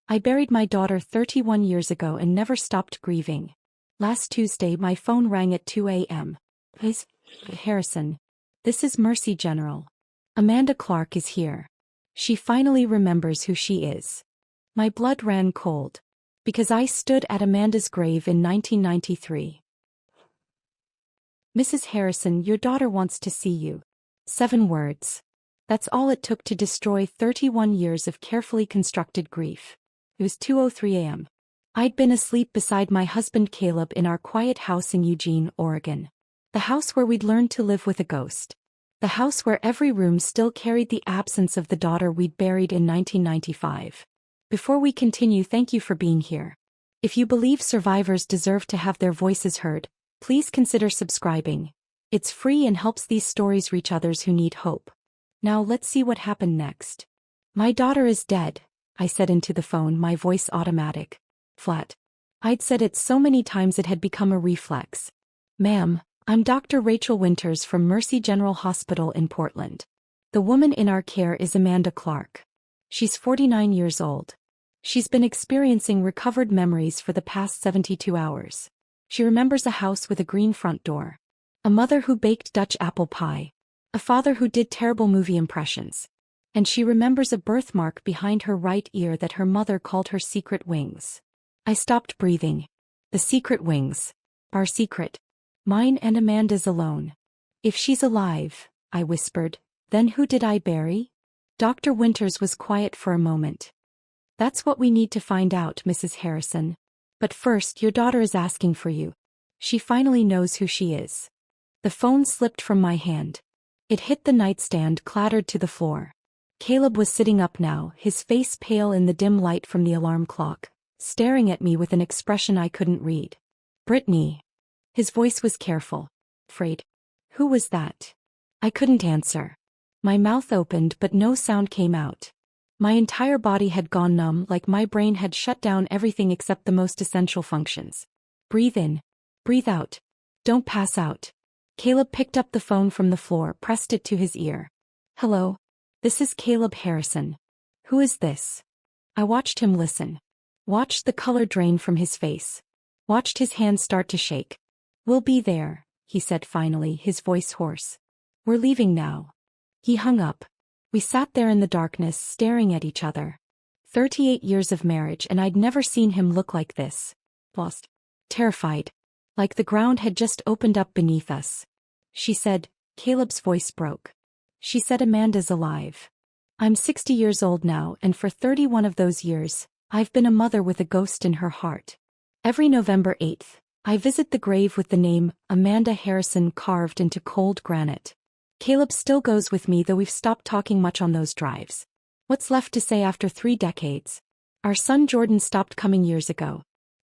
I buried my daughter 31 years ago and never stopped grieving. Last Tuesday my phone rang at 2 a.m. Miss Harrison. This is Mercy General. Amanda Clark is here. She finally remembers who she is. My blood ran cold. Because I stood at Amanda's grave in 1993. Mrs. Harrison, your daughter wants to see you. 7 words. That's all it took to destroy 31 years of carefully constructed grief. It was 2:03 a.m. I'd been asleep beside my husband Caleb in our quiet house in Eugene, Oregon. The house where we'd learned to live with a ghost. The house where every room still carried the absence of the daughter we'd buried in 1995. Before we continue, thank you for being here. If you believe survivors deserve to have their voices heard, please consider subscribing. It's free and helps these stories reach others who need hope. Now let's see what happened next. My daughter is dead, I said into the phone, my voice automatic. Flat. I'd said it so many times it had become a reflex. Ma'am, I'm Dr. Rachel Winters from Mercy General Hospital in Portland. The woman in our care is Amanda Clark. She's 49 years old. She's been experiencing recovered memories for the past 72 hours. She remembers a house with a green front door. A mother who baked Dutch apple pie. A father who did terrible movie impressions. And she remembers a birthmark behind her right ear that her mother called her secret wings. I stopped breathing. The secret wings. Our secret. Mine and Amanda's alone. If she's alive, I whispered, then who did I bury? Dr. Winters was quiet for a moment. That's what we need to find out, Mrs. Harrison. But first, your daughter is asking for you. She finally knows who she is. The phone slipped from my hand. It hit the nightstand, clattered to the floor. Caleb was sitting up now, his face pale in the dim light from the alarm clock, staring at me with an expression I couldn't read. Brittany. His voice was careful. Afraid. Who was that? I couldn't answer. My mouth opened but no sound came out. My entire body had gone numb, like my brain had shut down everything except the most essential functions. Breathe in. Breathe out. Don't pass out. Caleb picked up the phone from the floor, pressed it to his ear. Hello. This is Caleb Harrison. Who is this? I watched him listen. Watched the color drain from his face. Watched his hands start to shake. We'll be there, he said finally, his voice hoarse. We're leaving now. He hung up. We sat there in the darkness, staring at each other. 38 years of marriage and I'd never seen him look like this. Lost. Terrified. Like the ground had just opened up beneath us. She said, Caleb's voice broke. She said Amanda's alive. I'm 60 years old now and for 31 of those years, I've been a mother with a ghost in her heart. Every November 8th, I visit the grave with the name Amanda Harrison carved into cold granite. Caleb still goes with me, though we've stopped talking much on those drives. What's left to say after 3 decades? Our son Jordan stopped coming years ago.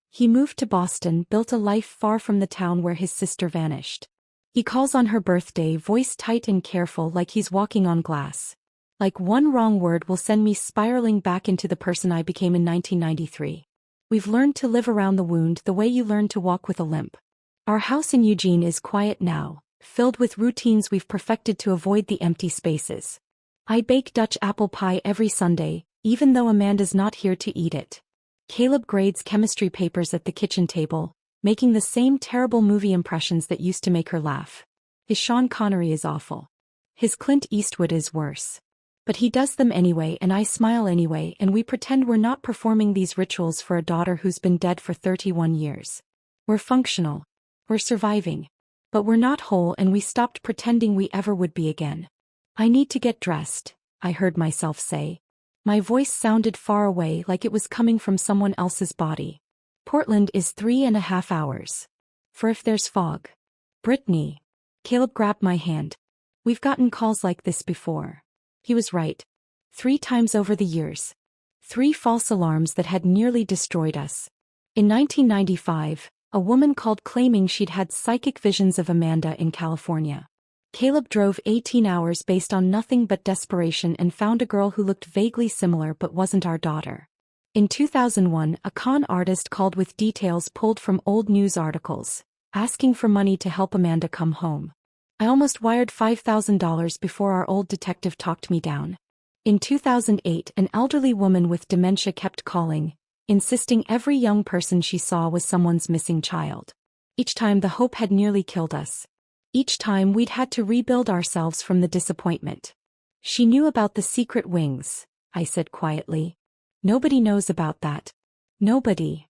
He moved to Boston, built a life far from the town where his sister vanished. He calls on her birthday, voice tight and careful, like he's walking on glass. Like one wrong word will send me spiraling back into the person I became in 1993. We've learned to live around the wound the way you learn to walk with a limp. Our house in Eugene is quiet now, filled with routines we've perfected to avoid the empty spaces. I bake Dutch apple pie every Sunday, even though Amanda's not here to eat it. Caleb grades chemistry papers at the kitchen table, making the same terrible movie impressions that used to make her laugh. His Sean Connery is awful. His Clint Eastwood is worse. But he does them anyway and I smile anyway, and we pretend we're not performing these rituals for a daughter who's been dead for 31 years. We're functional. We're surviving. But we're not whole, and we stopped pretending we ever would be again. I need to get dressed, I heard myself say. My voice sounded far away, like it was coming from someone else's body. Portland is 3.5 hours. For if there's fog. Brittany. Caleb grabbed my hand. We've gotten calls like this before. He was right. 3 times over the years. 3 false alarms that had nearly destroyed us. In 1995, a woman called claiming she'd had psychic visions of Amanda in California. Caleb drove 18 hours based on nothing but desperation and found a girl who looked vaguely similar but wasn't our daughter. In 2001, a con artist called with details pulled from old news articles, asking for money to help Amanda come home. I almost wired $5,000 before our old detective talked me down. In 2008, an elderly woman with dementia kept calling, insisting every young person she saw was someone's missing child. Each time the hope had nearly killed us. Each time we'd had to rebuild ourselves from the disappointment. She knew about the secret wings, I said quietly. Nobody knows about that. Nobody.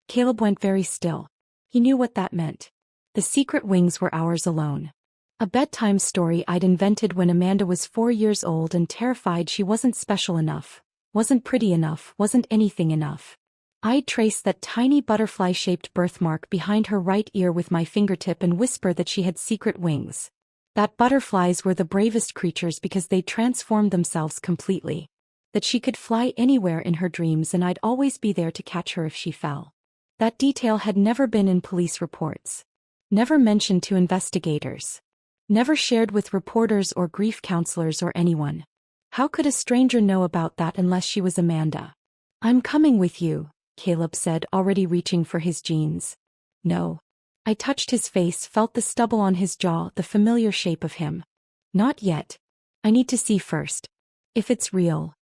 Caleb went very still. He knew what that meant. The secret wings were ours alone. A bedtime story I'd invented when Amanda was 4 years old and terrified she wasn't special enough, wasn't pretty enough, wasn't anything enough. I'd trace that tiny butterfly-shaped birthmark behind her right ear with my fingertip and whisper that she had secret wings. That butterflies were the bravest creatures because they transformed themselves completely. That she could fly anywhere in her dreams and I'd always be there to catch her if she fell. That detail had never been in police reports. Never mentioned to investigators. Never shared with reporters or grief counselors or anyone. How could a stranger know about that unless she was Amanda? "I'm coming with you," Caleb said, already reaching for his jeans. "No." I touched his face, felt the stubble on his jaw, the familiar shape of him. "Not yet. I need to see first. If it's real."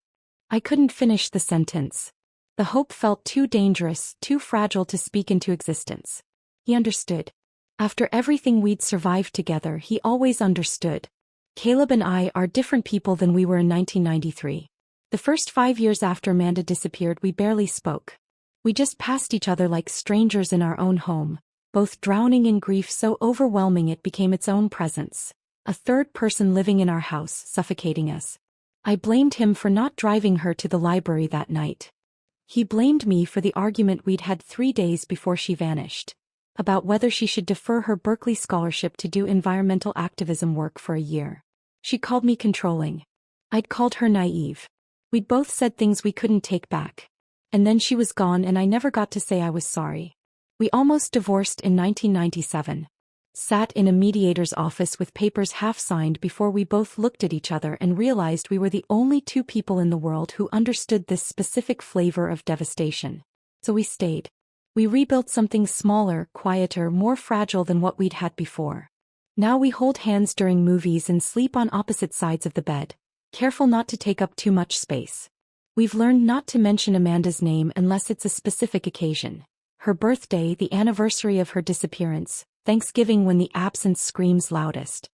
I couldn't finish the sentence. The hope felt too dangerous, too fragile to speak into existence. He understood. After everything we'd survived together, he always understood. Caleb and I are different people than we were in 1993. The first 5 years after Amanda disappeared, we barely spoke. We just passed each other like strangers in our own home, both drowning in grief so overwhelming it became its own presence. A third person living in our house, suffocating us. I blamed him for not driving her to the library that night. He blamed me for the argument we'd had 3 days before she vanished. About whether she should defer her Berkeley scholarship to do environmental activism work for a year. She called me controlling. I'd called her naive. We'd both said things we couldn't take back. And then she was gone and I never got to say I was sorry. We almost divorced in 1997. Sat in a mediator's office with papers half signed before we both looked at each other and realized we were the only two people in the world who understood this specific flavor of devastation. So we stayed. We rebuilt something smaller, quieter, more fragile than what we'd had before. Now we hold hands during movies and sleep on opposite sides of the bed, careful not to take up too much space. We've learned not to mention Amanda's name unless it's a specific occasion. Her birthday, the anniversary of her disappearance, Thanksgiving when the absence screams loudest.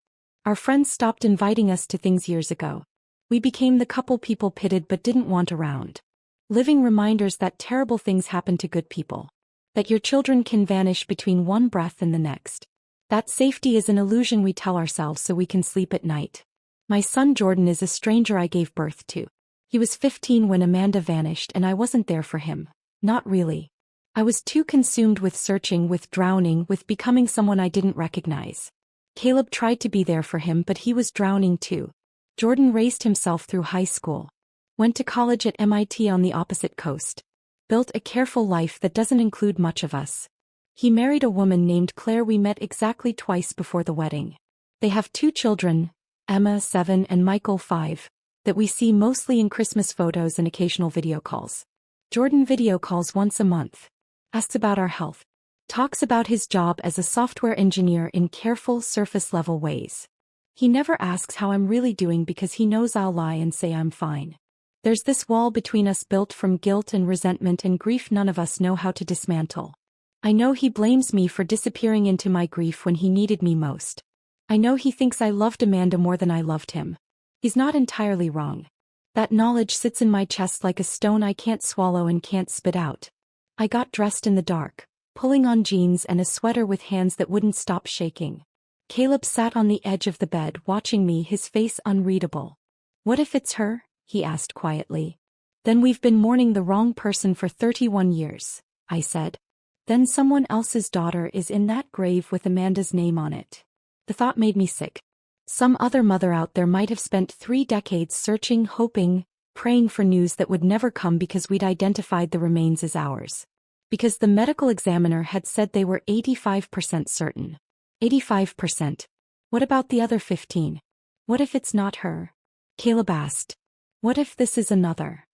Our friends stopped inviting us to things years ago. We became the couple people pitied but didn't want around. Living reminders that terrible things happen to good people. That your children can vanish between one breath and the next. That safety is an illusion we tell ourselves so we can sleep at night. My son Jordan is a stranger I gave birth to. He was 15 when Amanda vanished and I wasn't there for him. Not really. I was too consumed with searching, with drowning, with becoming someone I didn't recognize. Caleb tried to be there for him but he was drowning too. Jordan raised himself through high school. Went to college at MIT on the opposite coast. Built a careful life that doesn't include much of us. He married a woman named Claire we met exactly twice before the wedding. They have 2 children, Emma 7 and Michael 5, that we see mostly in Christmas photos and occasional video calls. Jordan video calls once a month. Asks about our health. Talks about his job as a software engineer in careful, surface-level ways. He never asks how I'm really doing because he knows I'll lie and say I'm fine. There's this wall between us built from guilt and resentment and grief none of us know how to dismantle. I know he blames me for disappearing into my grief when he needed me most. I know he thinks I loved Amanda more than I loved him. He's not entirely wrong. That knowledge sits in my chest like a stone I can't swallow and can't spit out. I got dressed in the dark, pulling on jeans and a sweater with hands that wouldn't stop shaking. Caleb sat on the edge of the bed watching me, his face unreadable. "What if it's her?" he asked quietly. "Then we've been mourning the wrong person for 31 years, I said. Then someone else's daughter is in that grave with Amanda's name on it. The thought made me sick. Some other mother out there might have spent 3 decades searching, hoping, praying for news that would never come because we'd identified the remains as ours. Because the medical examiner had said they were 85% certain. 85%. What about the other 15? What if it's not her?" Caleb asked. "What if this is another?"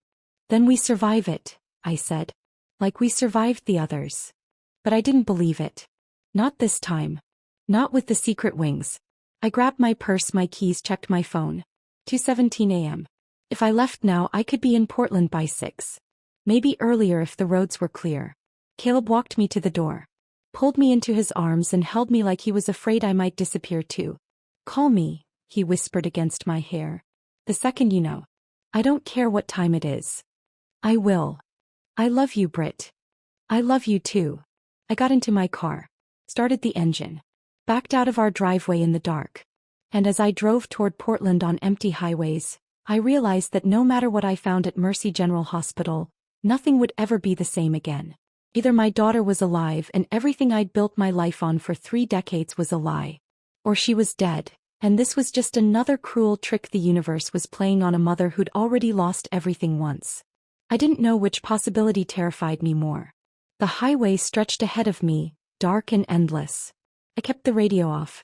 "Then we survive it," I said. "Like we survived the others." But I didn't believe it. Not this time. Not with the secret wings. I grabbed my purse, my keys, checked my phone. 2:17 a.m. If I left now, I could be in Portland by 6. Maybe earlier if the roads were clear. Caleb walked me to the door, pulled me into his arms and held me like he was afraid I might disappear too. Call me, he whispered against my hair. The second you know. I don't care what time it is. I will. I love you, Britt. I love you too. I got into my car, started the engine, backed out of our driveway in the dark. And as I drove toward Portland on empty highways, I realized that no matter what I found at Mercy General Hospital, nothing would ever be the same again. Either my daughter was alive and everything I'd built my life on for 3 decades was a lie, or she was dead, and this was just another cruel trick the universe was playing on a mother who'd already lost everything once. I didn't know which possibility terrified me more. The highway stretched ahead of me, dark and endless. I kept the radio off.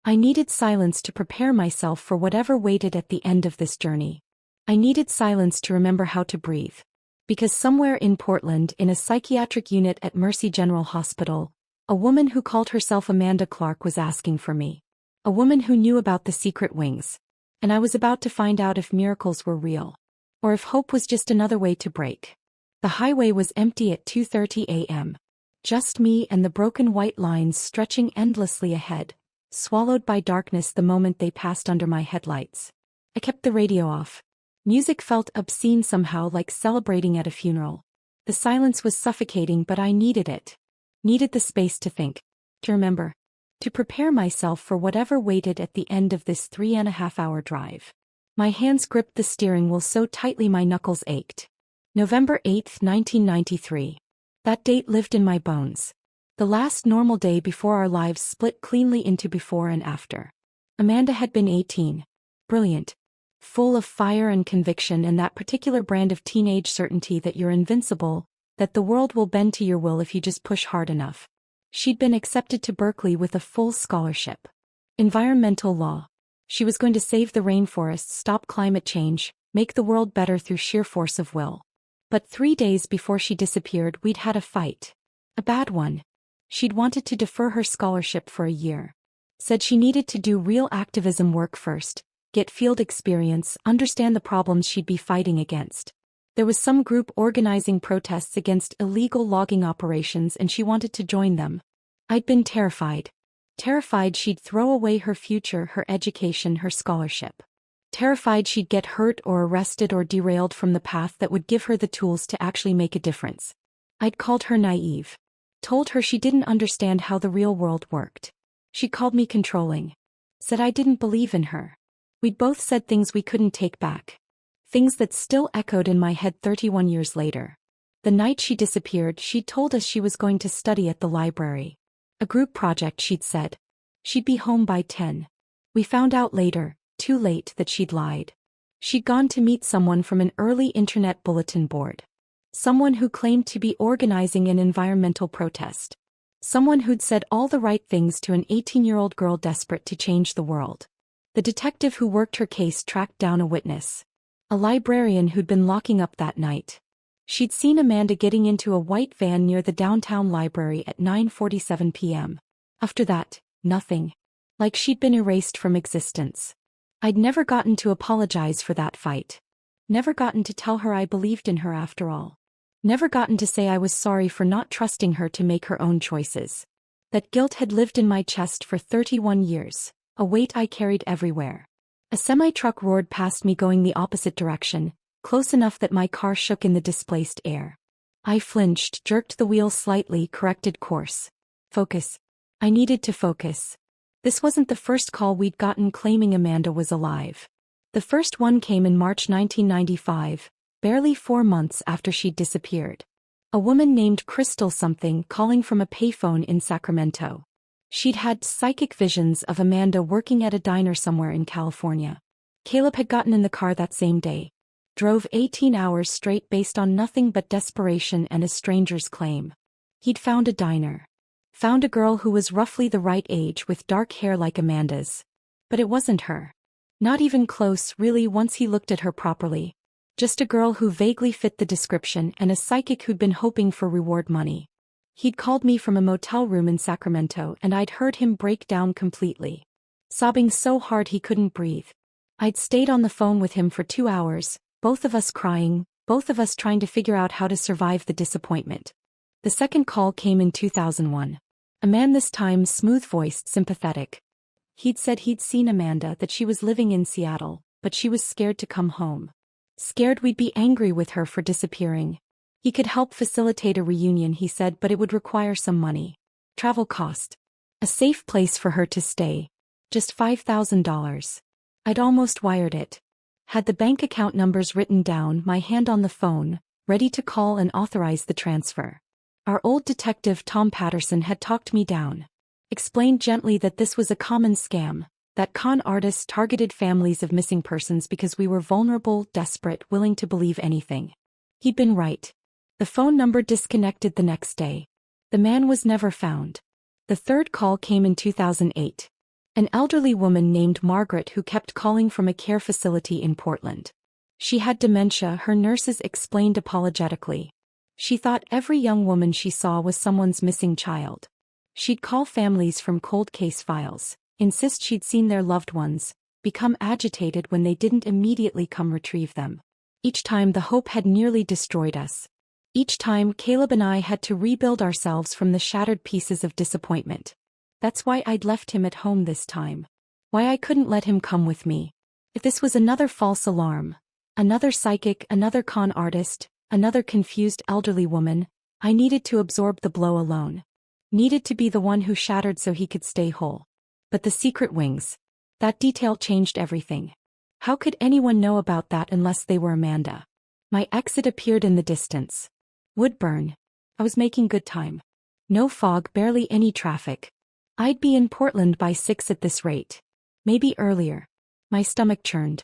I needed silence to prepare myself for whatever waited at the end of this journey. I needed silence to remember how to breathe. Because somewhere in Portland, in a psychiatric unit at Mercy General Hospital, a woman who called herself Amanda Clark was asking for me. A woman who knew about the secret wings. And I was about to find out if miracles were real. Or if hope was just another way to break. The highway was empty at 2:30 a.m. Just me and the broken white lines stretching endlessly ahead, swallowed by darkness the moment they passed under my headlights. I kept the radio off. Music felt obscene somehow, like celebrating at a funeral. The silence was suffocating, but I needed it. Needed the space to think, to remember, to prepare myself for whatever waited at the end of this 3.5-hour drive. My hands gripped the steering wheel so tightly my knuckles ached. November 8, 1993. That date lived in my bones. The last normal day before our lives split cleanly into before and after. Amanda had been 18. Brilliant. Full of fire and conviction and that particular brand of teenage certainty that you're invincible, that the world will bend to your will if you just push hard enough. She'd been accepted to Berkeley with a full scholarship. Environmental law. She was going to save the rainforests, stop climate change, make the world better through sheer force of will. But 3 days before she disappeared, we'd had a fight. A bad one. She'd wanted to defer her scholarship for a year. Said she needed to do real activism work first, get field experience, understand the problems she'd be fighting against. There was some group organizing protests against illegal logging operations and she wanted to join them. I'd been terrified. Terrified she'd throw away her future, her education, her scholarship. Terrified she'd get hurt or arrested or derailed from the path that would give her the tools to actually make a difference. I'd called her naive. Told her she didn't understand how the real world worked. She called me controlling. Said I didn't believe in her. We'd both said things we couldn't take back. Things that still echoed in my head 31 years later. The night she disappeared, she'd told us she was going to study at the library. A group project, she'd said. She'd be home by 10. We found out later, too late, that she'd lied. She'd gone to meet someone from an early internet bulletin board. Someone who claimed to be organizing an environmental protest. Someone who'd said all the right things to an 18-year-old girl desperate to change the world. The detective who worked her case tracked down a witness. A librarian who'd been locking up that night. She'd seen Amanda getting into a white van near the downtown library at 9:47 p.m. After that, nothing. Like she'd been erased from existence. I'd never gotten to apologize for that fight. Never gotten to tell her I believed in her after all. Never gotten to say I was sorry for not trusting her to make her own choices. That guilt had lived in my chest for 31 years, a weight I carried everywhere. A semi-truck roared past me going the opposite direction, close enough that my car shook in the displaced air. I flinched, jerked the wheel slightly, corrected course. Focus. I needed to focus. This wasn't the first call we'd gotten claiming Amanda was alive. The first one came in March 1995, barely 4 months after she'd disappeared. A woman named Crystal something calling from a payphone in Sacramento. She'd had psychic visions of Amanda working at a diner somewhere in California. Caleb had gotten in the car that same day. Drove 18 hours straight based on nothing but desperation and a stranger's claim. He'd found a diner. Found a girl who was roughly the right age with dark hair like Amanda's. But it wasn't her. Not even close, really, once he looked at her properly. Just a girl who vaguely fit the description and a psychic who'd been hoping for reward money. He'd called me from a motel room in Sacramento and I'd heard him break down completely. Sobbing so hard he couldn't breathe. I'd stayed on the phone with him for 2 hours, both of us crying, both of us trying to figure out how to survive the disappointment. The second call came in 2001. A man, this time smooth-voiced, sympathetic. He'd said he'd seen Amanda, that she was living in Seattle, but she was scared to come home. Scared we'd be angry with her for disappearing. He could help facilitate a reunion, he said, but it would require some money. Travel cost. A safe place for her to stay. Just $5,000. I'd almost wired it. Had the bank account numbers written down, my hand on the phone, ready to call and authorize the transfer. Our old detective Tom Patterson had talked me down. Explained gently that this was a common scam, that con artists targeted families of missing persons because we were vulnerable, desperate, willing to believe anything. He'd been right. The phone number disconnected the next day. The man was never found. The third call came in 2008. An elderly woman named Margaret who kept calling from a care facility in Portland. She had dementia, her nurses explained apologetically. She thought every young woman she saw was someone's missing child. She'd call families from cold case files, insist she'd seen their loved ones, become agitated when they didn't immediately come retrieve them. Each time the hope had nearly destroyed us. Each time Caleb and I had to rebuild ourselves from the shattered pieces of disappointment. That's why I'd left him at home this time. Why I couldn't let him come with me. If this was another false alarm, another psychic, another con artist, another confused elderly woman, I needed to absorb the blow alone. Needed to be the one who shattered so he could stay whole. But the secret wings. That detail changed everything. How could anyone know about that unless they were Amanda? My exit appeared in the distance. Woodburn. I was making good time. No fog, barely any traffic. I'd be in Portland by 6 at this rate. Maybe earlier. My stomach churned.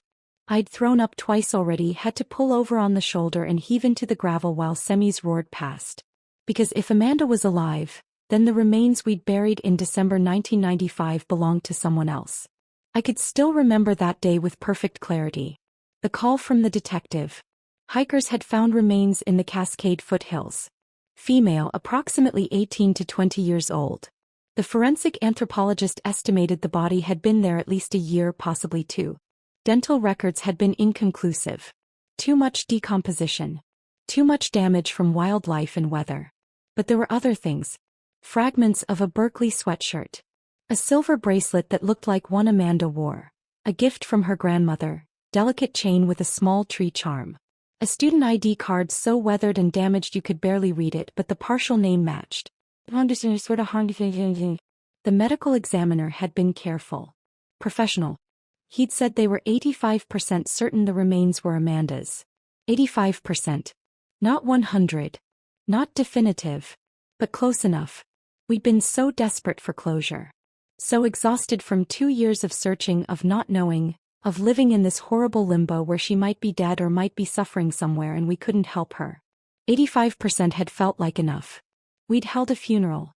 I'd thrown up twice already, had to pull over on the shoulder and heave into the gravel while semis roared past. Because if Amanda was alive, then the remains we'd buried in December 1995 belonged to someone else. I could still remember that day with perfect clarity. The call from the detective. Hikers had found remains in the Cascade foothills. Female, approximately 18 to 20 years old. The forensic anthropologist estimated the body had been there at least a year, possibly 2. Dental records had been inconclusive. Too much decomposition. Too much damage from wildlife and weather. But there were other things. Fragments of a Berkeley sweatshirt. A silver bracelet that looked like one Amanda wore. A gift from her grandmother. Delicate chain with a small tree charm. A student ID card so weathered and damaged you could barely read it, but the partial name matched. The medical examiner had been careful. Professional. He'd said they were 85% certain the remains were Amanda's. 85%. Not 100. Not definitive. But close enough. We'd been so desperate for closure. So exhausted from 2 years of searching, of not knowing, of living in this horrible limbo where she might be dead or might be suffering somewhere and we couldn't help her. 85% had felt like enough. We'd held a funeral.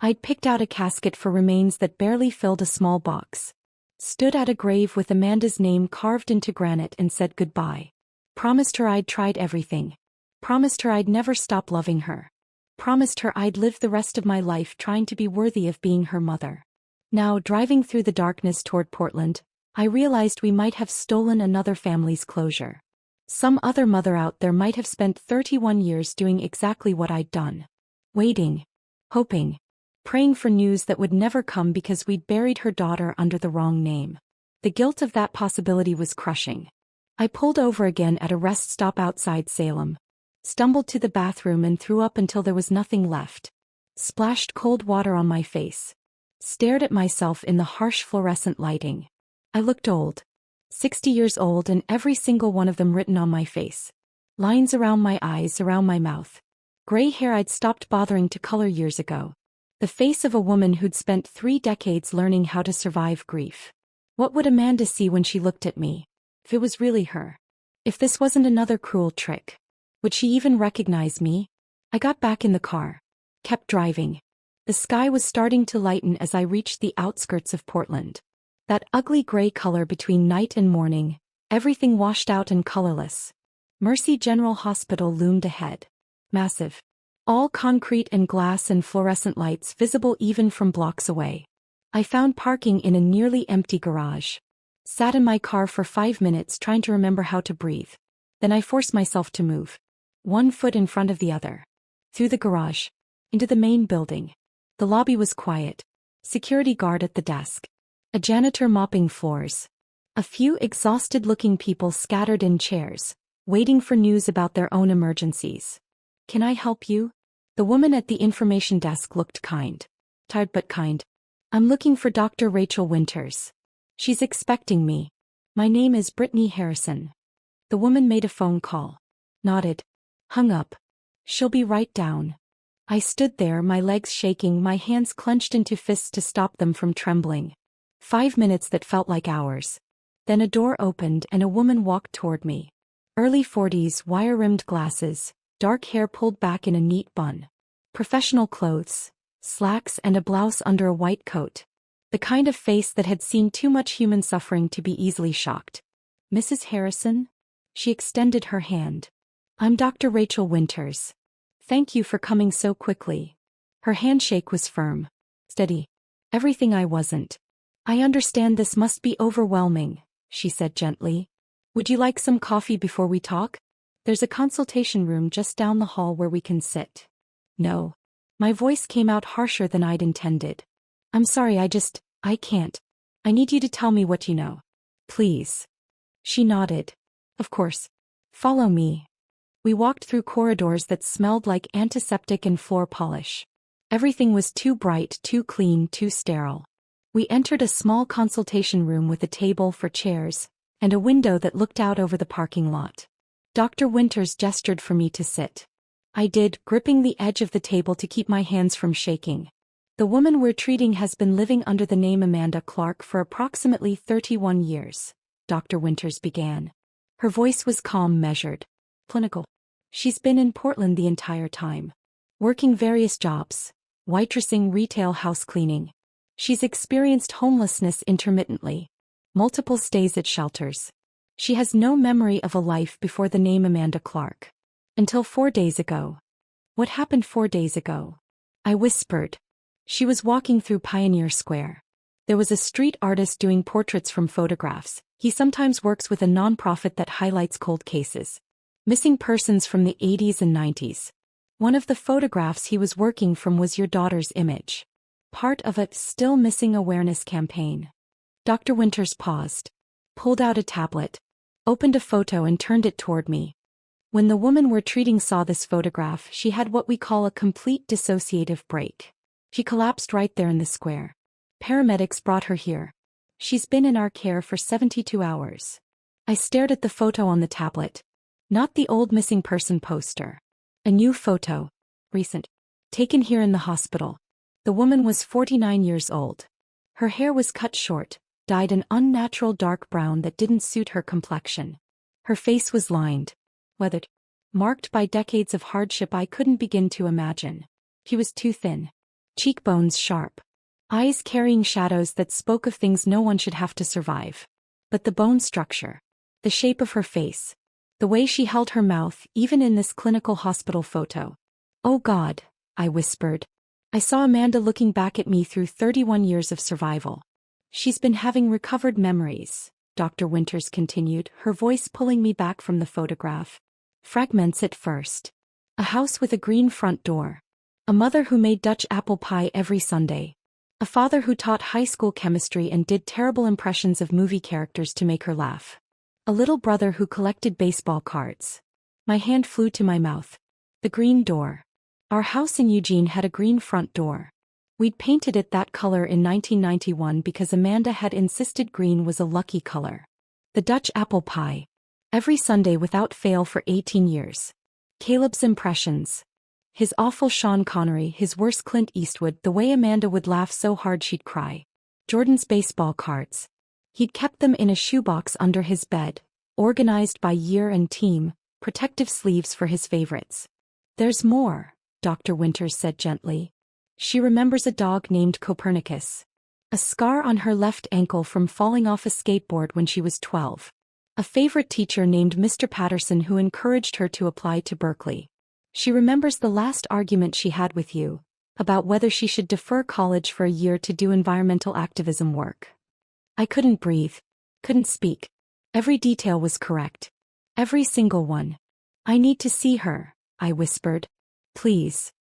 I'd picked out a casket for remains that barely filled a small box. Stood at a grave with Amanda's name carved into granite and said goodbye. Promised her I'd tried everything. Promised her I'd never stop loving her. Promised her I'd live the rest of my life trying to be worthy of being her mother. Now, driving through the darkness toward Portland, I realized we might have stolen another family's closure. Some other mother out there might have spent 31 years doing exactly what I'd done. Waiting. Hoping. Praying for news that would never come because we'd buried her daughter under the wrong name. The guilt of that possibility was crushing. I pulled over again at a rest stop outside Salem. Stumbled to the bathroom and threw up until there was nothing left. Splashed cold water on my face. Stared at myself in the harsh fluorescent lighting. I looked old. 60 years old, and every single one of them written on my face. Lines around my eyes, around my mouth. Gray hair I'd stopped bothering to color years ago. The face of a woman who'd spent 3 decades learning how to survive grief. What would Amanda see when she looked at me? If it was really her. If this wasn't another cruel trick. Would she even recognize me? I got back in the car. Kept driving. The sky was starting to lighten as I reached the outskirts of Portland. That ugly gray color between night and morning, everything washed out and colorless. Mercy General Hospital loomed ahead. Massive. All concrete and glass and fluorescent lights visible even from blocks away. I found parking in a nearly empty garage. Sat in my car for 5 minutes trying to remember how to breathe. Then I forced myself to move. One foot in front of the other. Through the garage. Into the main building. The lobby was quiet. Security guard at the desk. A janitor mopping floors. A few exhausted-looking people scattered in chairs, waiting for news about their own emergencies. "Can I help you?" The woman at the information desk looked kind. Tired but kind. "I'm looking for Dr. Rachel Winters. She's expecting me. My name is Brittany Harrison." The woman made a phone call. Nodded. Hung up. "She'll be right down." I stood there, my legs shaking, my hands clenched into fists to stop them from trembling. 5 minutes that felt like hours. Then a door opened and a woman walked toward me. Early 40s, wire-rimmed glasses, dark hair pulled back in a neat bun. Professional clothes, slacks and a blouse under a white coat. The kind of face that had seen too much human suffering to be easily shocked. "Mrs. Harrison?" She extended her hand. "I'm Dr. Rachel Winters. Thank you for coming so quickly." Her handshake was firm. Steady. Everything I wasn't. "I understand this must be overwhelming," she said gently. "Would you like some coffee before we talk? There's a consultation room just down the hall where we can sit." "No." My voice came out harsher than I'd intended. "I'm sorry, I can't. I need you to tell me what you know. Please." She nodded. "Of course. Follow me." We walked through corridors that smelled like antiseptic and floor polish. Everything was too bright, too clean, too sterile. We entered a small consultation room with a table for chairs, and a window that looked out over the parking lot. Dr. Winters gestured for me to sit. I did, gripping the edge of the table to keep my hands from shaking. "The woman we're treating has been living under the name Amanda Clark for approximately 31 years, Dr. Winters began. Her voice was calm, measured. Clinical. She's been in Portland the entire time. Working various jobs. Waitressing, retail, house cleaning. She's experienced homelessness intermittently. Multiple stays at shelters. She has no memory of a life before the name Amanda Clark. Until 4 days ago." "What happened 4 days ago?" I whispered. "She was walking through Pioneer Square. There was a street artist doing portraits from photographs. He sometimes works with a nonprofit that highlights cold cases. Missing persons from the 80s and 90s. One of the photographs he was working from was your daughter's image. Part of a Still Missing Awareness campaign." Dr. Winters paused. Pulled out a tablet. Opened a photo and turned it toward me. "When the woman we're treating saw this photograph, she had what we call a complete dissociative break. She collapsed right there in the square. Paramedics brought her here. She's been in our care for 72 hours. I stared at the photo on the tablet. Not the old missing person poster. A new photo. Recent. Taken here in the hospital. The woman was 49 years old. Her hair was cut short, dyed an unnatural dark brown that didn't suit her complexion. Her face was lined. Weathered. Marked by decades of hardship I couldn't begin to imagine. She was too thin. Cheekbones sharp. Eyes carrying shadows that spoke of things no one should have to survive. But the bone structure. The shape of her face. The way she held her mouth, even in this clinical hospital photo. "Oh God," I whispered. I saw Amanda looking back at me through 31 years of survival. "She's been having recovered memories," Dr. Winters continued, her voice pulling me back from the photograph. "Fragments at first. A house with a green front door. A mother who made Dutch apple pie every Sunday. A father who taught high school chemistry and did terrible impressions of movie characters to make her laugh. A little brother who collected baseball cards." My hand flew to my mouth. "The green door. Our house in Eugene had a green front door. We'd painted it that color in 1991 because Amanda had insisted green was a lucky color. The Dutch apple pie. Every Sunday without fail for 18 years. Caleb's impressions. His awful Sean Connery, his worst Clint Eastwood, the way Amanda would laugh so hard she'd cry. Jordan's baseball cards. He'd kept them in a shoebox under his bed, organized by year and team, protective sleeves for his favorites. There's more, Dr. Winters said gently. She remembers a dog named Copernicus. A scar on her left ankle from falling off a skateboard when she was 12. A favorite teacher named Mr. Patterson who encouraged her to apply to Berkeley. She remembers the last argument she had with you, about whether she should defer college for a year to do environmental activism work. I couldn't breathe. Couldn't speak. Every detail was correct. Every single one. I need to see her, I whispered. Please.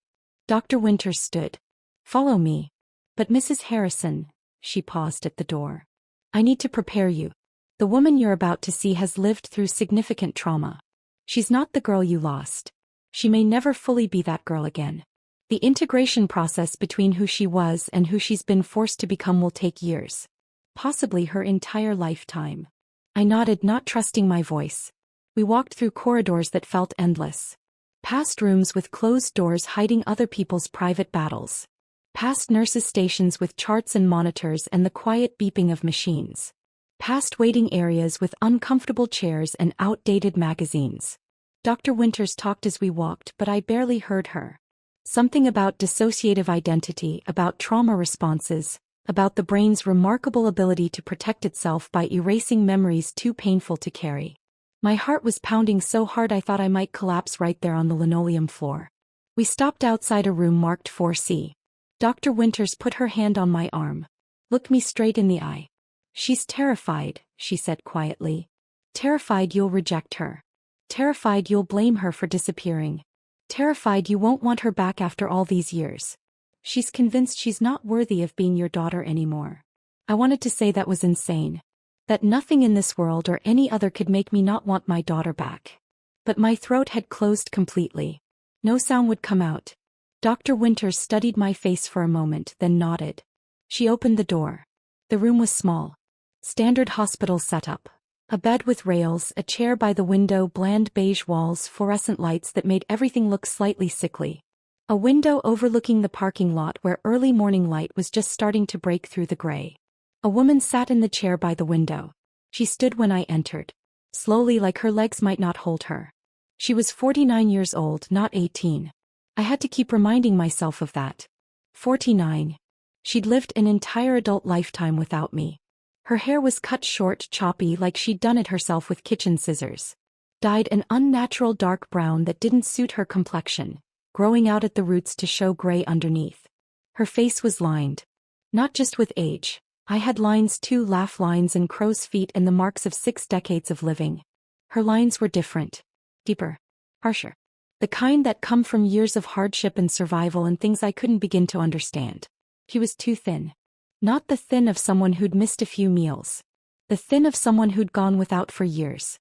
Dr. Winters stood. Follow me. But Mrs. Harrison, she paused at the door. I need to prepare you. The woman you're about to see has lived through significant trauma. She's not the girl you lost. She may never fully be that girl again. The integration process between who she was and who she's been forced to become will take years. Possibly her entire lifetime. I nodded, not trusting my voice. We walked through corridors that felt endless. Past rooms with closed doors hiding other people's private battles. Past nurses' stations with charts and monitors and the quiet beeping of machines. Past waiting areas with uncomfortable chairs and outdated magazines. Dr. Winters talked as we walked, but I barely heard her. Something about dissociative identity, about trauma responses, about the brain's remarkable ability to protect itself by erasing memories too painful to carry. My heart was pounding so hard I thought I might collapse right there on the linoleum floor. We stopped outside a room marked 4C. Dr. Winters put her hand on my arm. Looked me straight in the eye. She's terrified, she said quietly. Terrified you'll reject her. Terrified you'll blame her for disappearing. Terrified you won't want her back after all these years. She's convinced she's not worthy of being your daughter anymore. I wanted to say that was insane. That nothing in this world or any other could make me not want my daughter back. But my throat had closed completely. No sound would come out. Dr. Winters studied my face for a moment, then nodded. She opened the door. The room was small. Standard hospital setup. A bed with rails, a chair by the window, bland beige walls, fluorescent lights that made everything look slightly sickly. A window overlooking the parking lot where early morning light was just starting to break through the gray. A woman sat in the chair by the window. She stood when I entered. Slowly, like her legs might not hold her. She was 49 years old, not 18. I had to keep reminding myself of that. 49. She'd lived an entire adult lifetime without me. Her hair was cut short, choppy, like she'd done it herself with kitchen scissors. Dyed an unnatural dark brown that didn't suit her complexion, growing out at the roots to show gray underneath. Her face was lined. Not just with age. I had lines too, laugh lines and crow's feet and the marks of 6 decades of living. Her lines were different. Deeper. Harsher. The kind that come from years of hardship and survival and things I couldn't begin to understand. She was too thin. Not the thin of someone who'd missed a few meals. The thin of someone who'd gone without for years.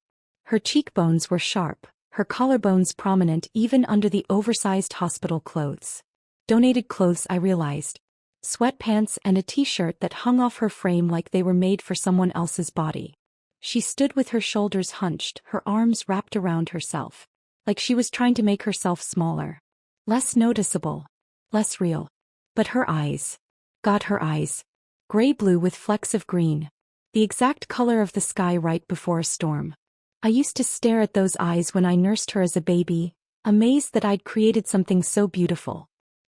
Her cheekbones were sharp, her collarbones prominent even under the oversized hospital clothes. Donated clothes, I realized. Sweatpants and a t-shirt that hung off her frame like they were made for someone else's body. She stood with her shoulders hunched, her arms wrapped around herself. Like she was trying to make herself smaller. Less noticeable. Less real. But her eyes. God, her eyes. Gray-blue with flecks of green. The exact color of the sky right before a storm. I used to stare at those eyes when I nursed her as a baby, amazed that I'd created something so beautiful.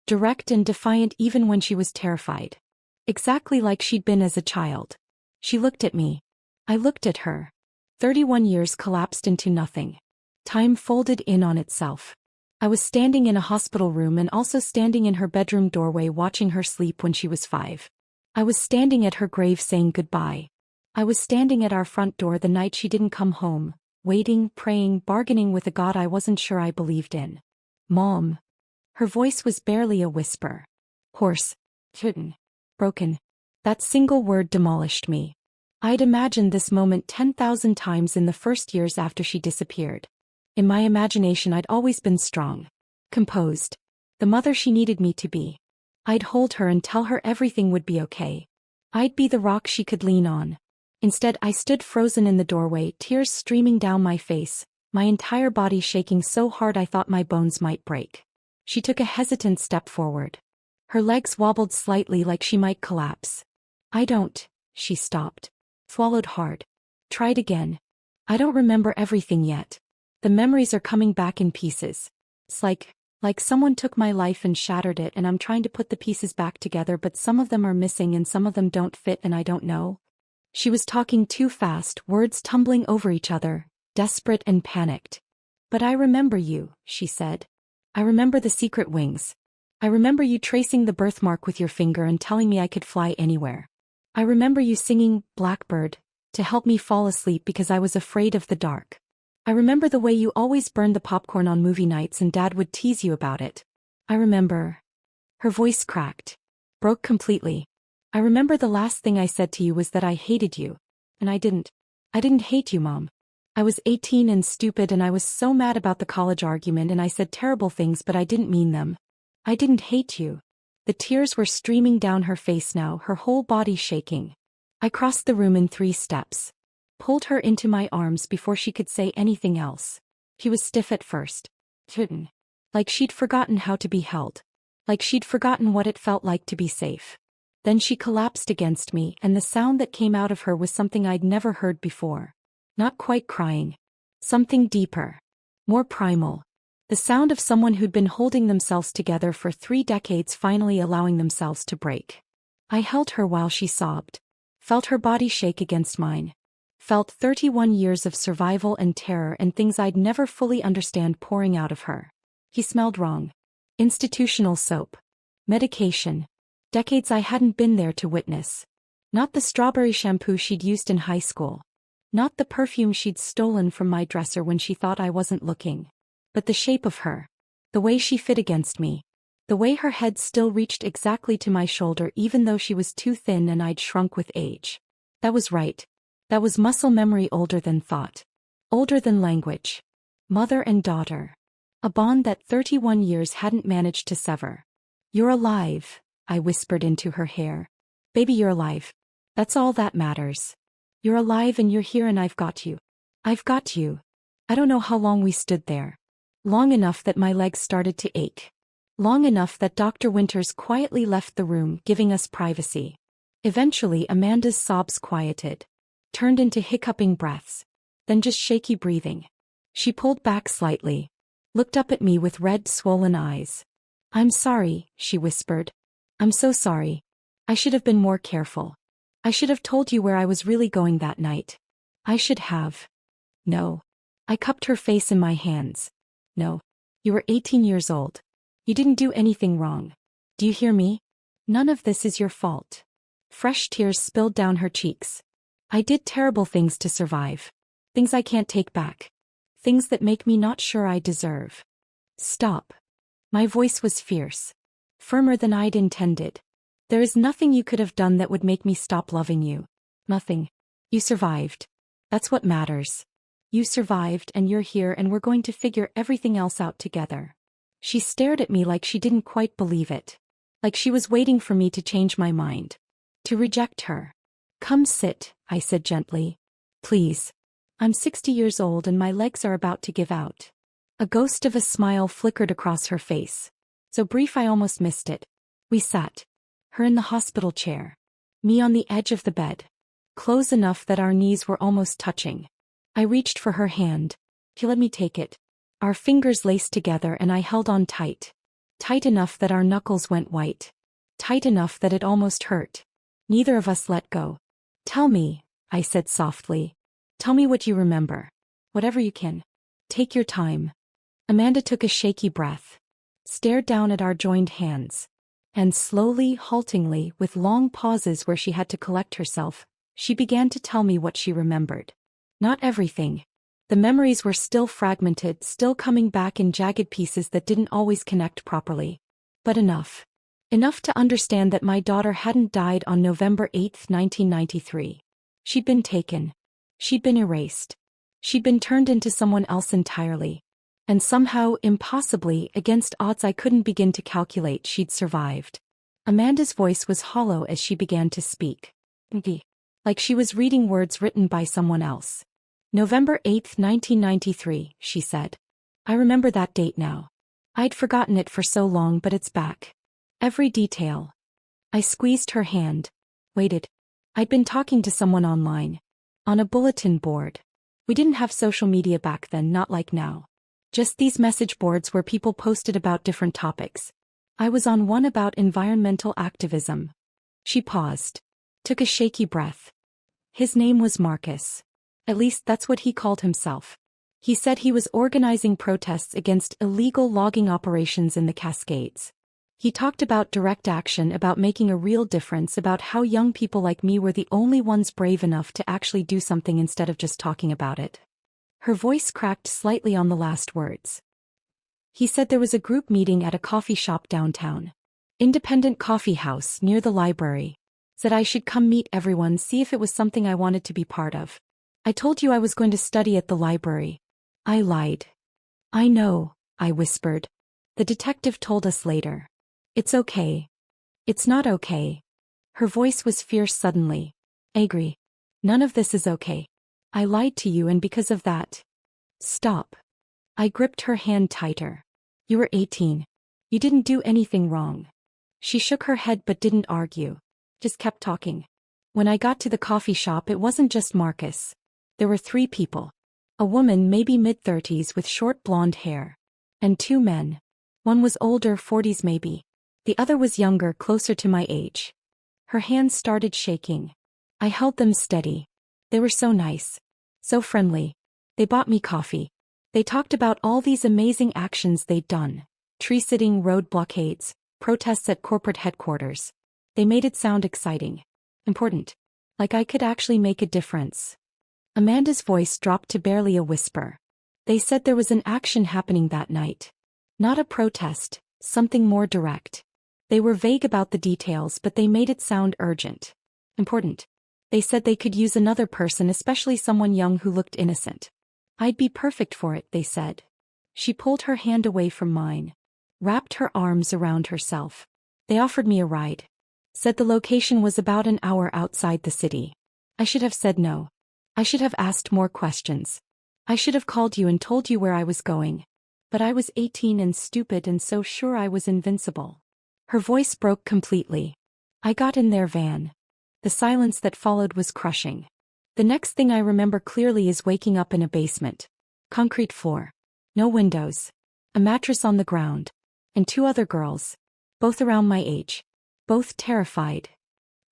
Direct and defiant even when she was terrified. Exactly like she'd been as a child. She looked at me. I looked at her. 31 years collapsed into nothing. Time folded in on itself. I was standing in a hospital room and also standing in her bedroom doorway watching her sleep when she was 5. I was standing at her grave saying goodbye. I was standing at our front door the night she didn't come home, waiting, praying, bargaining with a God I wasn't sure I believed in. Mom. Her voice was barely a whisper. Hoarse. Hidden. Broken. That single word demolished me. I'd imagined this moment 10,000 times in the first years after she disappeared. In my imagination I'd always been strong. Composed. The mother she needed me to be. I'd hold her and tell her everything would be okay. I'd be the rock she could lean on. Instead, I stood frozen in the doorway, tears streaming down my face, my entire body shaking so hard I thought my bones might break. She took a hesitant step forward. Her legs wobbled slightly like she might collapse. She stopped. Swallowed hard. Tried again. I don't remember everything yet. The memories are coming back in pieces. It's like someone took my life and shattered it and I'm trying to put the pieces back together, but some of them are missing and some of them don't fit and I don't know. She was talking too fast, words tumbling over each other, desperate and panicked. But I remember you, she said. I remember the secret wings. I remember you tracing the birthmark with your finger and telling me I could fly anywhere. I remember you singing Blackbird to help me fall asleep because I was afraid of the dark. I remember the way you always burned the popcorn on movie nights and Dad would tease you about it. I remember. Her voice cracked. Broke completely. I remember the last thing I said to you was that I hated you. And I didn't. I didn't hate you, Mom. I was 18 and stupid and I was so mad about the college argument and I said terrible things but I didn't mean them. I didn't hate you. The tears were streaming down her face now, her whole body shaking. I crossed the room in 3 steps. Pulled her into my arms before she could say anything else. She was stiff at first. Like she'd forgotten how to be held. Like she'd forgotten what it felt like to be safe. Then she collapsed against me and the sound that came out of her was something I'd never heard before. Not quite crying. Something deeper. More primal. The sound of someone who'd been holding themselves together for 3 decades finally allowing themselves to break. I held her while she sobbed. Felt her body shake against mine. Felt 31 years of survival and terror and things I'd never fully understand pouring out of her. He smelled wrong. Institutional soap. Medication. Decades I hadn't been there to witness. Not the strawberry shampoo she'd used in high school. Not the perfume she'd stolen from my dresser when she thought I wasn't looking. But the shape of her. The way she fit against me. The way her head still reached exactly to my shoulder even though she was too thin and I'd shrunk with age. That was right. That was muscle memory older than thought. Older than language. Mother and daughter. A bond that 31 years hadn't managed to sever. You're alive, I whispered into her hair. Baby, you're alive. That's all that matters. You're alive and you're here and I've got you. I've got you. I don't know how long we stood there. Long enough that my legs started to ache. Long enough that Dr. Winters quietly left the room, giving us privacy. Eventually Amanda's sobs quieted. Turned into hiccuping breaths. Then just shaky breathing. She pulled back slightly. Looked up at me with red, swollen eyes. I'm sorry, she whispered. I'm so sorry. I should have been more careful. I should have told you where I was really going that night. I should have. No. I cupped her face in my hands. No. You were 18 years old. You didn't do anything wrong. Do you hear me? None of this is your fault. Fresh tears spilled down her cheeks. I did terrible things to survive. Things I can't take back. Things that make me not sure I deserve. Stop. My voice was fierce. Firmer than I'd intended. There is nothing you could have done that would make me stop loving you. Nothing. You survived. That's what matters. You survived and you're here and we're going to figure everything else out together. She stared at me like she didn't quite believe it. Like she was waiting for me to change my mind. To reject her. Come sit, I said gently. Please. I'm 60 years old and my legs are about to give out. A ghost of a smile flickered across her face. So brief I almost missed it. We sat. Her in the hospital chair. Me on the edge of the bed. Close enough that our knees were almost touching. I reached for her hand. She let me take it. Our fingers laced together and I held on tight. Tight enough that our knuckles went white. Tight enough that it almost hurt. Neither of us let go. Tell me, I said softly. Tell me what you remember. Whatever you can. Take your time. Amanda took a shaky breath. Stared down at our joined hands. And slowly, haltingly, with long pauses where she had to collect herself, she began to tell me what she remembered. Not everything. The memories were still fragmented, still coming back in jagged pieces that didn't always connect properly. But enough. Enough to understand that my daughter hadn't died on November 8, 1993. She'd been taken. She'd been erased. She'd been turned into someone else entirely. And somehow, impossibly, against odds I couldn't begin to calculate, she'd survived. Amanda's voice was hollow as she began to speak. Like she was reading words written by someone else. November 8, 1993, she said. I remember that date now. I'd forgotten it for so long but it's back. Every detail. I squeezed her hand. Waited. I'd been talking to someone online. On a bulletin board. We didn't have social media back then, not like now. Just these message boards where people posted about different topics. I was on one about environmental activism. She paused. Took a shaky breath. His name was Marcus. At least that's what he called himself. He said he was organizing protests against illegal logging operations in the Cascades. He talked about direct action, about making a real difference, about how young people like me were the only ones brave enough to actually do something instead of just talking about it. Her voice cracked slightly on the last words. He said there was a group meeting at a coffee shop downtown. Independent coffee house near the library. Said I should come meet everyone, see if it was something I wanted to be part of. I told you I was going to study at the library. I lied. I know, I whispered. The detective told us later. It's okay. It's not okay. Her voice was fierce suddenly. Agree. None of this is okay. I lied to you and because of that. Stop. I gripped her hand tighter. You were 18. You didn't do anything wrong. She shook her head but didn't argue. Just kept talking. When I got to the coffee shop, it wasn't just Marcus. There were 3 people. A woman maybe mid-30s with short blonde hair. And 2 men. One was older, 40s maybe. The other was younger, closer to my age. Her hands started shaking. I held them steady. They were so nice. So friendly. They bought me coffee. They talked about all these amazing actions they'd done. Tree sitting, road blockades, protests at corporate headquarters. They made it sound exciting. Important. Like I could actually make a difference. Amanda's voice dropped to barely a whisper. They said there was an action happening that night. Not a protest, something more direct. They were vague about the details, but they made it sound urgent. Important. They said they could use another person, especially someone young who looked innocent. I'd be perfect for it, they said. She pulled her hand away from mine. Wrapped her arms around herself. They offered me a ride. Said the location was about an hour outside the city. I should have said no. I should have asked more questions. I should have called you and told you where I was going. But I was 18 and stupid and so sure I was invincible. Her voice broke completely. I got in their van. The silence that followed was crushing. The next thing I remember clearly is waking up in a basement. Concrete floor. No windows. A mattress on the ground. And 2 other girls. Both around my age. Both terrified.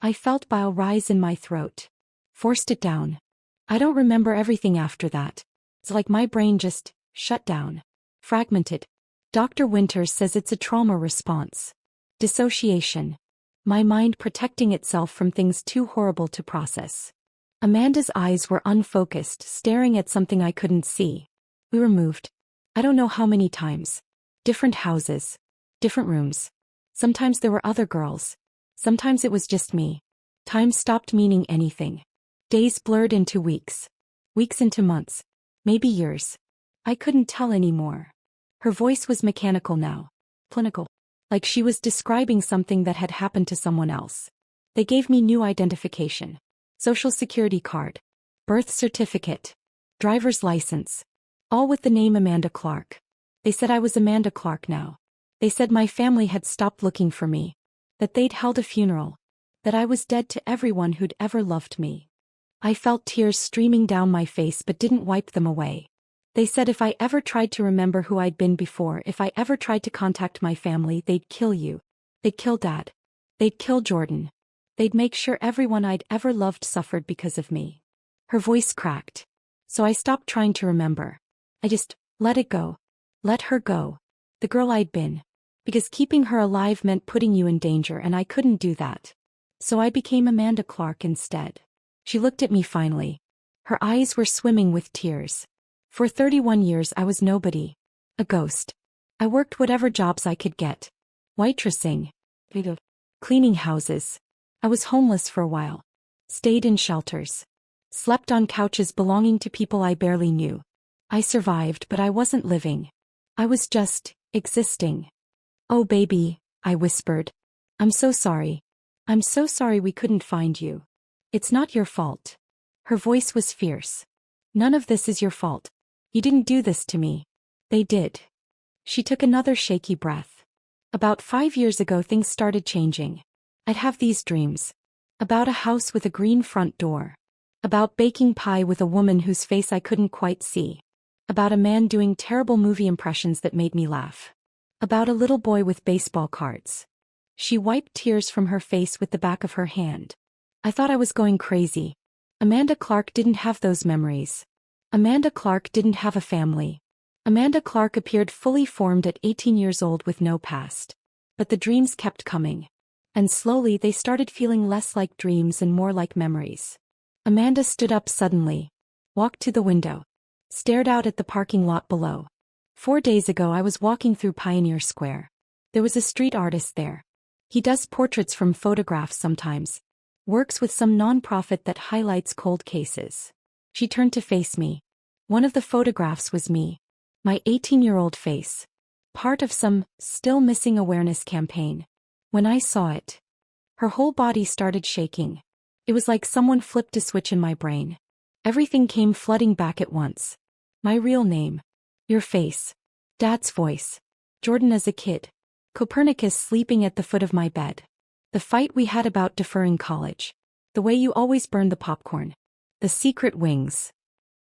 I felt bile rise in my throat. Forced it down. I don't remember everything after that. It's like my brain just shut down. Fragmented. Dr. Winters says it's a trauma response. Dissociation. My mind protecting itself from things too horrible to process. Amanda's eyes were unfocused, staring at something I couldn't see. We were moved. I don't know how many times. Different houses. Different rooms. Sometimes there were other girls. Sometimes it was just me. Time stopped meaning anything. Days blurred into weeks. Weeks into months. Maybe years. I couldn't tell anymore. Her voice was mechanical now. Clinical. Like she was describing something that had happened to someone else. They gave me new identification. Social security card. Birth certificate. Driver's license. All with the name Amanda Clark. They said I was Amanda Clark now. They said my family had stopped looking for me. That they'd held a funeral. That I was dead to everyone who'd ever loved me. I felt tears streaming down my face but didn't wipe them away. They said if I ever tried to remember who I'd been before, if I ever tried to contact my family, they'd kill you. They'd kill Dad. They'd kill Jordan. They'd make sure everyone I'd ever loved suffered because of me. Her voice cracked. So I stopped trying to remember. I just let it go. Let her go. The girl I'd been. Because keeping her alive meant putting you in danger and I couldn't do that. So I became Amanda Clark instead. She looked at me finally. Her eyes were swimming with tears. For 31 years I was nobody. A ghost. I worked whatever jobs I could get. Waitressing. Cleaning houses. I was homeless for a while. Stayed in shelters. Slept on couches belonging to people I barely knew. I survived, but I wasn't living. I was just existing. Oh baby, I whispered. I'm so sorry. I'm so sorry we couldn't find you. It's not your fault. Her voice was fierce. None of this is your fault. You didn't do this to me. They did. She took another shaky breath. About 5 years ago things started changing. I'd have these dreams. About a house with a green front door. About baking pie with a woman whose face I couldn't quite see. About a man doing terrible movie impressions that made me laugh. About a little boy with baseball cards. She wiped tears from her face with the back of her hand. I thought I was going crazy. Amanda Clark didn't have those memories. Amanda Clark didn't have a family. Amanda Clark appeared fully formed at 18 years old with no past. But the dreams kept coming. And slowly they started feeling less like dreams and more like memories. Amanda stood up suddenly. Walked to the window. stared out at the parking lot below. 4 days ago I was walking through Pioneer Square. There was a street artist there. He does portraits from photographs sometimes. Works with some nonprofit that highlights cold cases. She turned to face me. One of the photographs was me. My 18-year-old face. Part of some still missing awareness campaign. When I saw it, her whole body started shaking. It was like someone flipped a switch in my brain. Everything came flooding back at once. My real name. Your face. Dad's voice. Jordan as a kid. Copernicus sleeping at the foot of my bed. The fight we had about deferring college. The way you always burned the popcorn. The secret wings.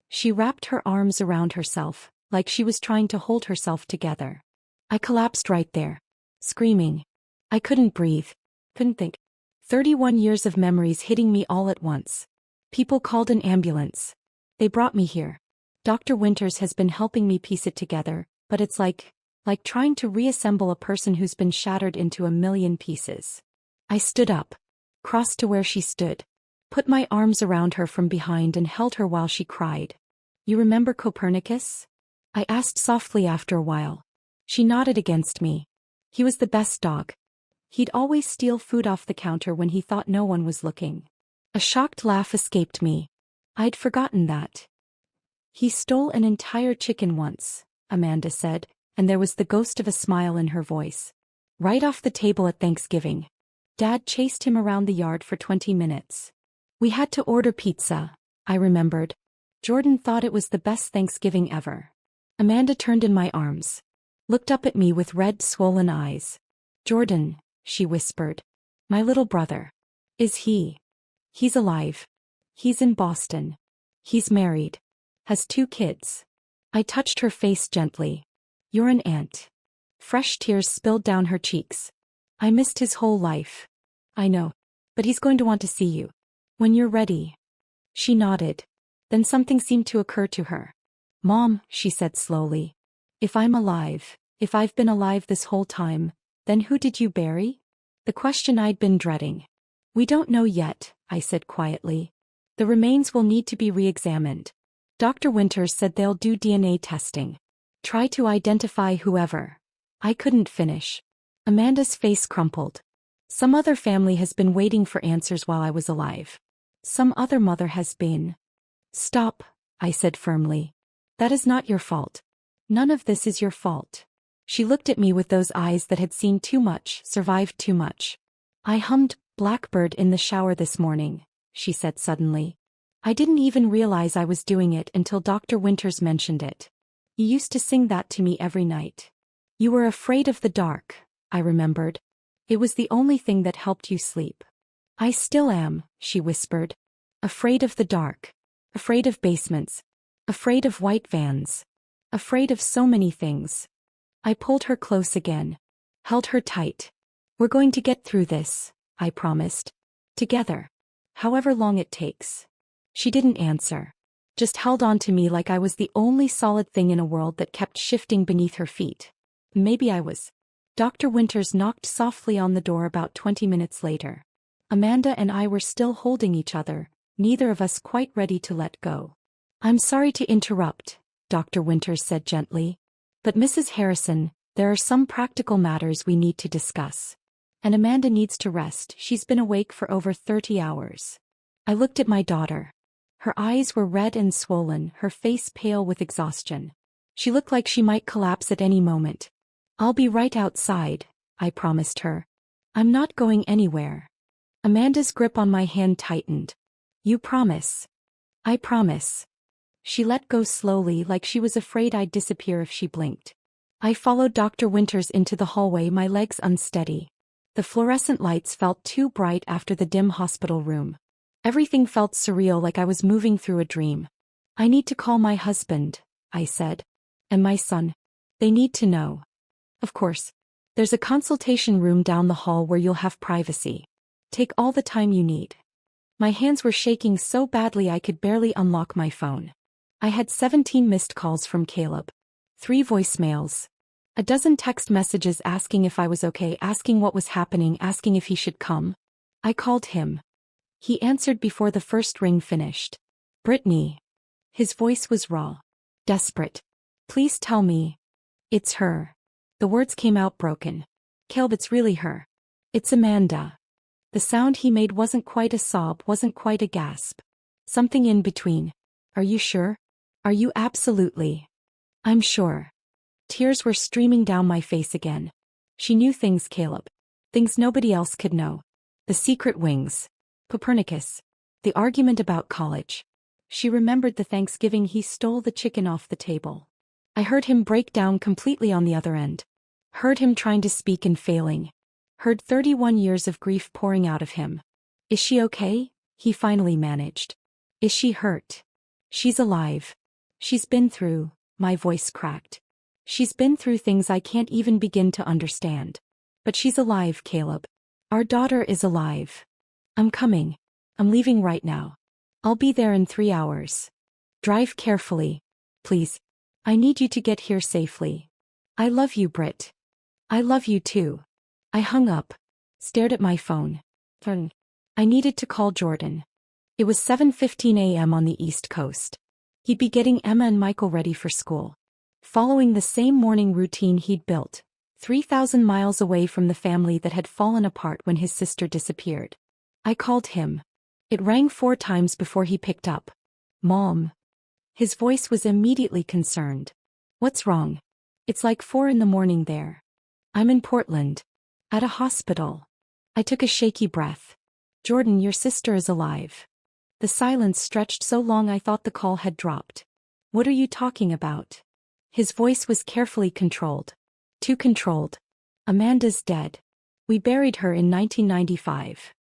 She wrapped her arms around herself, like she was trying to hold herself together. I collapsed right there. Screaming. I couldn't breathe. Couldn't think. 31 years of memories hitting me all at once. People called an ambulance. They brought me here. Dr. Winters has been helping me piece it together, but it's like trying to reassemble a person who's been shattered into a million pieces. I stood up, crossed to where she stood, put my arms around her from behind and held her while she cried. You remember Copernicus? I asked softly after a while. She nodded against me. He was the best dog. He'd always steal food off the counter when he thought no one was looking. A shocked laugh escaped me. I'd forgotten that. He stole an entire chicken once, Amanda said, and there was the ghost of a smile in her voice. Right off the table at Thanksgiving. Dad chased him around the yard for 20 minutes. We had to order pizza, I remembered. Jordan thought it was the best Thanksgiving ever. Amanda turned in my arms. Looked up at me with red, swollen eyes. Jordan, she whispered. My little brother. Is he? He's alive. He's in Boston. He's married. Has 2 kids. I touched her face gently. You're an aunt. Fresh tears spilled down her cheeks. I missed his whole life. I know. But he's going to want to see you. When you're ready. She nodded. Then something seemed to occur to her. Mom, she said slowly. If I'm alive, if I've been alive this whole time, then who did you bury? The question I'd been dreading. We don't know yet, I said quietly. The remains will need to be re-examined. Dr. Winters said they'll do DNA testing. Try to identify whoever. I couldn't finish. Amanda's face crumpled. Some other family has been waiting for answers while I was alive. Some other mother has been. Stop, I said firmly. That is not your fault. None of this is your fault. She looked at me with those eyes that had seen too much, survived too much. I hummed Blackbird in the shower this morning, she said suddenly. I didn't even realize I was doing it until Dr. Winters mentioned it. You used to sing that to me every night. You were afraid of the dark, I remembered. It was the only thing that helped you sleep. I still am, she whispered. Afraid of the dark. Afraid of basements. Afraid of white vans. Afraid of so many things. I pulled her close again. Held her tight. We're going to get through this, I promised. Together. However long it takes. She didn't answer. Just held on to me like I was the only solid thing in a world that kept shifting beneath her feet. Maybe I was. Dr. Winters knocked softly on the door about 20 minutes later. Amanda and I were still holding each other, neither of us quite ready to let go. I'm sorry to interrupt, Dr. Winters said gently. But Mrs. Harrison, there are some practical matters we need to discuss. And Amanda needs to rest. She's been awake for over 30 hours. I looked at my daughter. Her eyes were red and swollen, her face pale with exhaustion. She looked like she might collapse at any moment. I'll be right outside, I promised her. I'm not going anywhere. Amanda's grip on my hand tightened. You promise? I promise. She let go slowly like she was afraid I'd disappear if she blinked. I followed Dr. Winters into the hallway, my legs unsteady. The fluorescent lights felt too bright after the dim hospital room. Everything felt surreal, like I was moving through a dream. I need to call my husband, I said. And my son. They need to know. Of course. There's a consultation room down the hall where you'll have privacy. Take all the time you need. My hands were shaking so badly I could barely unlock my phone. I had 17 missed calls from Caleb. 3 voicemails. A dozen text messages asking if I was okay, asking what was happening, asking if he should come. I called him. He answered before the first ring finished. Brittany. His voice was raw. desperate. Please tell me. It's her. The words came out broken. Caleb, it's really her. It's Amanda. The sound he made wasn't quite a sob, wasn't quite a gasp. Something in between. Are you sure? Are you absolutely? I'm sure. Tears were streaming down my face again. She knew things, Caleb. Things nobody else could know. The secret wings. Copernicus. The argument about college. She remembered the Thanksgiving he stole the chicken off the table. I heard him break down completely on the other end. Heard him trying to speak and failing. Heard 31 years of grief pouring out of him. Is she okay? He finally managed. Is she hurt? She's alive. She's been through, my voice cracked. She's been through things I can't even begin to understand. But she's alive, Caleb. Our daughter is alive. I'm coming. I'm leaving right now. I'll be there in 3 hours. Drive carefully. Please. I need you to get here safely. I love you, Britt. I love you too. I hung up. Stared at my phone. I needed to call Jordan. It was 7:15 a.m. on the East Coast. He'd be getting Emma and Michael ready for school. Following the same morning routine he'd built, 3,000 miles away from the family that had fallen apart when his sister disappeared. I called him. It rang 4 times before he picked up. Mom. His voice was immediately concerned. What's wrong? It's like 4 in the morning there. I'm in Portland. At a hospital. I took a shaky breath. Jordan, your sister is alive. The silence stretched so long I thought the call had dropped. What are you talking about? His voice was carefully controlled. Too controlled. Amanda's dead. We buried her in 1995.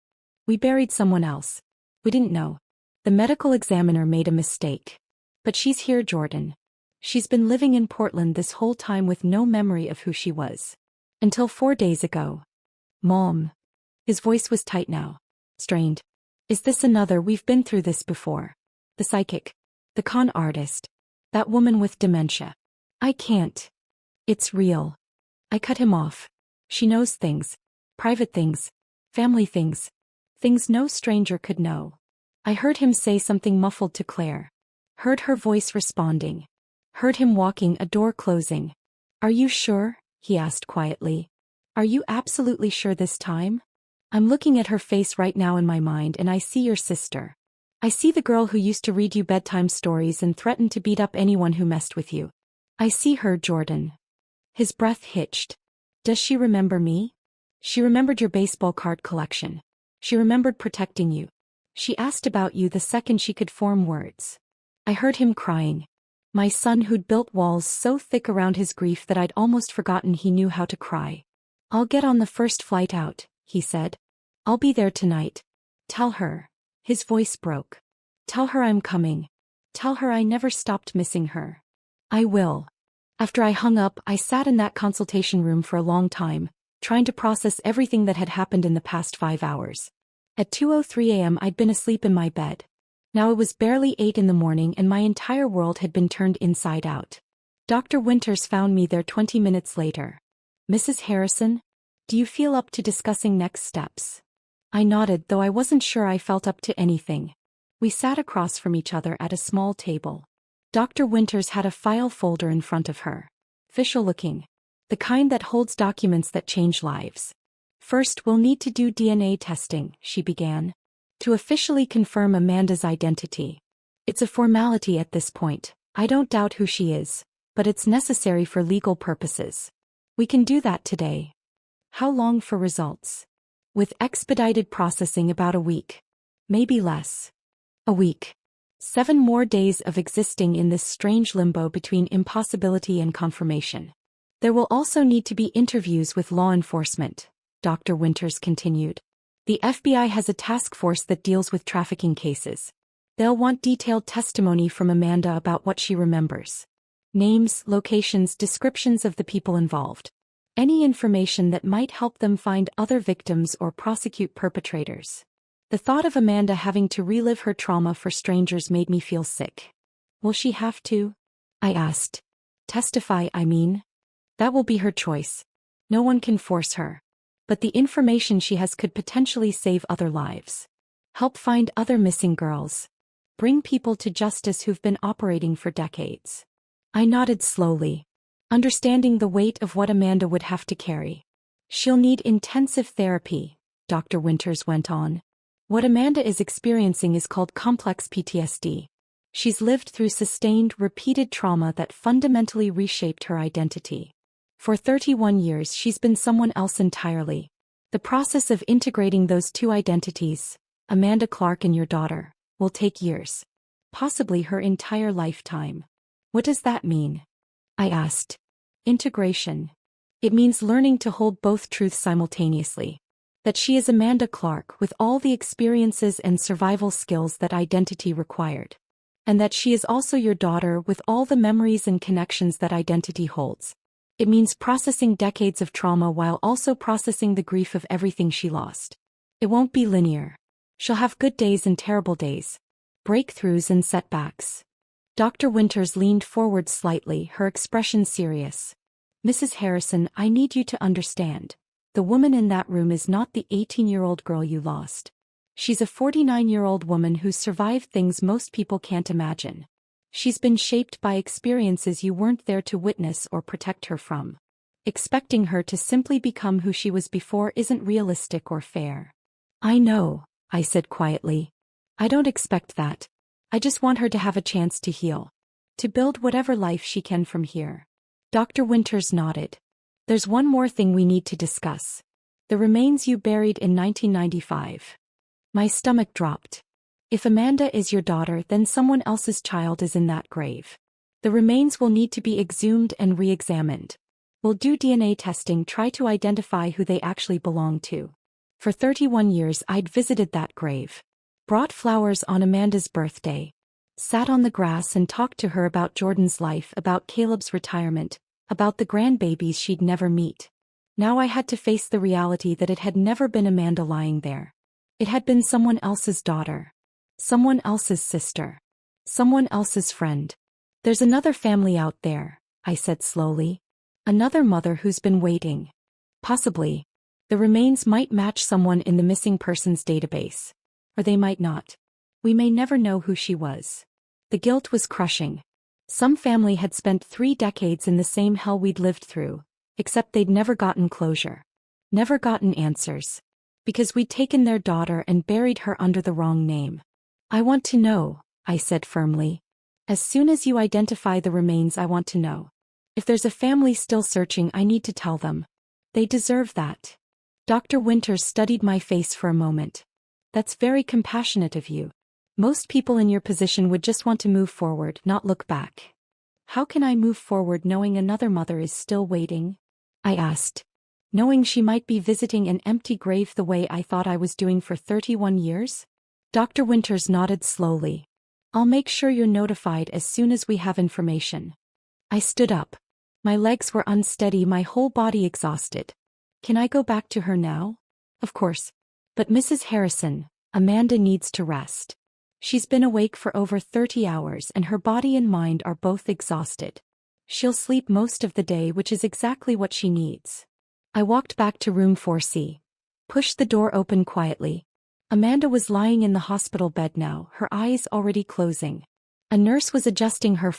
We buried someone else. We didn't know. The medical examiner made a mistake. But she's here, Jordan. She's been living in Portland this whole time with no memory of who she was. Until 4 days ago. Mom. His voice was tight now. Strained. Is this another? We've been through this before. The psychic. The con artist. That woman with dementia. I can't. It's real. I cut him off. She knows things. Private things. Family things. Things no stranger could know. I heard him say something muffled to Claire. Heard her voice responding. Heard him walking, a door closing. Are you sure? He asked quietly. Are you absolutely sure this time? I'm looking at her face right now in my mind and I see your sister. I see the girl who used to read you bedtime stories and threatened to beat up anyone who messed with you. I see her, Jordan. His breath hitched. Does she remember me? She remembered your baseball card collection. She remembered protecting you. She asked about you the second she could form words. I heard him crying. My son who'd built walls so thick around his grief that I'd almost forgotten he knew how to cry. I'll get on the first flight out, he said. I'll be there tonight. Tell her. His voice broke. Tell her I'm coming. Tell her I never stopped missing her. I will. After I hung up, I sat in that consultation room for a long time, trying to process everything that had happened in the past 5 hours. At 2:03 a.m. I'd been asleep in my bed. Now it was barely 8 in the morning and my entire world had been turned inside out. Dr. Winters found me there 20 minutes later. Mrs. Harrison, do you feel up to discussing next steps? I nodded, though I wasn't sure I felt up to anything. We sat across from each other at a small table. Dr. Winters had a file folder in front of her. Official looking. The kind that holds documents that change lives. First, we'll need to do DNA testing, she began. To officially confirm Amanda's identity. It's a formality at this point. I don't doubt who she is, but it's necessary for legal purposes. We can do that today. How long for results? With expedited processing, about a week. Maybe less. A week. 7 more days of existing in this strange limbo between impossibility and confirmation. There will also need to be interviews with law enforcement, Dr. Winters continued. The FBI has a task force that deals with trafficking cases. They'll want detailed testimony from Amanda about what she remembers. Names, locations, descriptions of the people involved. Any information that might help them find other victims or prosecute perpetrators. The thought of Amanda having to relive her trauma for strangers made me feel sick. Will she have to? I asked. Testify, I mean. That will be her choice. No one can force her. But the information she has could potentially save other lives. Help find other missing girls. Bring people to justice who've been operating for decades. I nodded slowly, understanding the weight of what Amanda would have to carry. She'll need intensive therapy, Dr. Winters went on. What Amanda is experiencing is called complex PTSD. She's lived through sustained, repeated trauma that fundamentally reshaped her identity. For 31 years she's been someone else entirely. The process of integrating those two identities, Amanda Clark and your daughter, will take years. Possibly her entire lifetime. What does that mean? I asked. Integration. It means learning to hold both truths simultaneously. That she is Amanda Clark with all the experiences and survival skills that identity required. And that she is also your daughter with all the memories and connections that identity holds. It means processing decades of trauma while also processing the grief of everything she lost. It won't be linear. She'll have good days and terrible days. Breakthroughs and setbacks. Dr. Winters leaned forward slightly, her expression serious. Mrs. Harrison, I need you to understand. The woman in that room is not the 18-year-old girl you lost. She's a 49-year-old woman who's survived things most people can't imagine. She's been shaped by experiences you weren't there to witness or protect her from. Expecting her to simply become who she was before isn't realistic or fair. I know, I said quietly. I don't expect that. I just want her to have a chance to heal. To build whatever life she can from here. Dr. Winters nodded. There's one more thing we need to discuss. The remains you buried in 1995. My stomach dropped. If Amanda is your daughter, then someone else's child is in that grave. The remains will need to be exhumed and re-examined. We'll do DNA testing, try to identify who they actually belong to. For 31 years I'd visited that grave. Brought flowers on Amanda's birthday. Sat on the grass and talked to her about Jordan's life, about Caleb's retirement, about the grandbabies she'd never meet. Now I had to face the reality that it had never been Amanda lying there. It had been someone else's daughter. Someone else's sister. Someone else's friend. There's another family out there, I said slowly. Another mother who's been waiting. Possibly. The remains might match someone in the missing persons database. Or they might not. We may never know who she was. The guilt was crushing. Some family had spent 3 decades in the same hell we'd lived through, except they'd never gotten closure. Never gotten answers. Because we'd taken their daughter and buried her under the wrong name. I want to know, I said firmly. As soon as you identify the remains, I want to know. If there's a family still searching, I need to tell them. They deserve that. Dr. Winters studied my face for a moment. That's very compassionate of you. Most people in your position would just want to move forward, not look back. How can I move forward knowing another mother is still waiting? I asked. Knowing she might be visiting an empty grave the way I thought I was doing for 31 years? Dr. Winters nodded slowly. I'll make sure you're notified as soon as we have information. I stood up. My legs were unsteady, my whole body exhausted. Can I go back to her now? Of course. But Mrs. Harrison, Amanda needs to rest. She's been awake for over 30 hours and her body and mind are both exhausted. She'll sleep most of the day, which is exactly what she needs. I walked back to room 4C. Pushed the door open quietly. Amanda was lying in the hospital bed now, her eyes already closing. A nurse was adjusting her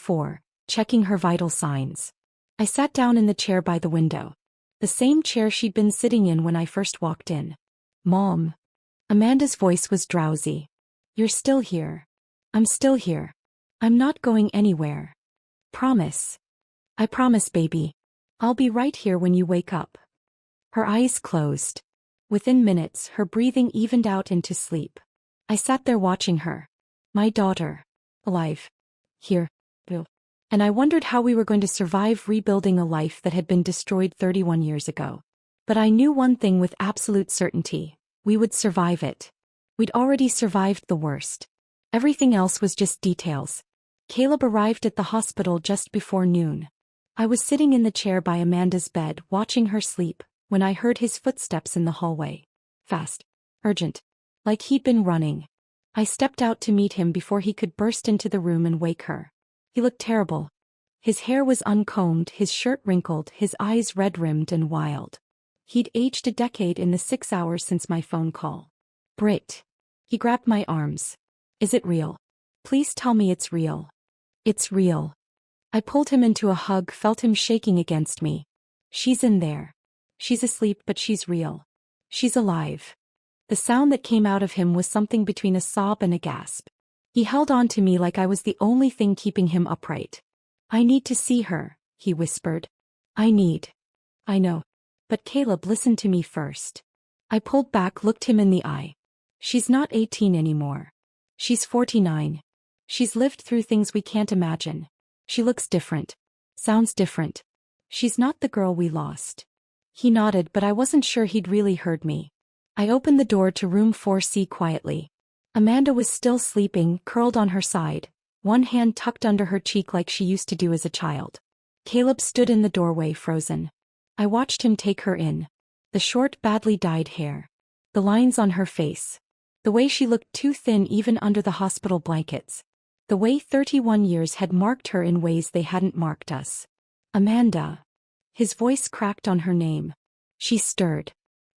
checking her vital signs. I sat down in the chair by the window. The same chair she'd been sitting in when I first walked in. Mom. Amanda's voice was drowsy. You're still here. I'm still here. I'm not going anywhere. Promise. I promise, baby. I'll be right here when you wake up. Her eyes closed. Within minutes, her breathing evened out into sleep. I sat there watching her. My daughter. Alive. Here. And I wondered how we were going to survive rebuilding a life that had been destroyed 31 years ago. But I knew one thing with absolute certainty. We would survive it. We'd already survived the worst. Everything else was just details. Caleb arrived at the hospital just before noon. I was sitting in the chair by Amanda's bed watching her sleep when I heard his footsteps in the hallway. Fast. Urgent. Like he'd been running. I stepped out to meet him before he could burst into the room and wake her. He looked terrible. His hair was uncombed, his shirt wrinkled, his eyes red-rimmed and wild. He'd aged a decade in the 6 hours since my phone call. Britt. He grabbed my arms. Is it real? Please tell me it's real. It's real. I pulled him into a hug, felt him shaking against me. She's in there. She's asleep, but she's real. She's alive. The sound that came out of him was something between a sob and a gasp. He held on to me like I was the only thing keeping him upright. I need to see her, he whispered. I know. But Caleb, listen to me first. I pulled back, looked him in the eye. She's not 18 anymore. She's 49. She's lived through things we can't imagine. She looks different. Sounds different. She's not the girl we lost. He nodded, but I wasn't sure he'd really heard me. I opened the door to room 4C quietly. Amanda was still sleeping, curled on her side, one hand tucked under her cheek like she used to do as a child. Caleb stood in the doorway, frozen. I watched him take her in. The short, badly dyed hair. The lines on her face. The way she looked too thin even under the hospital blankets. The way 31 years had marked her in ways they hadn't marked us. Amanda. His voice cracked on her name. She stirred.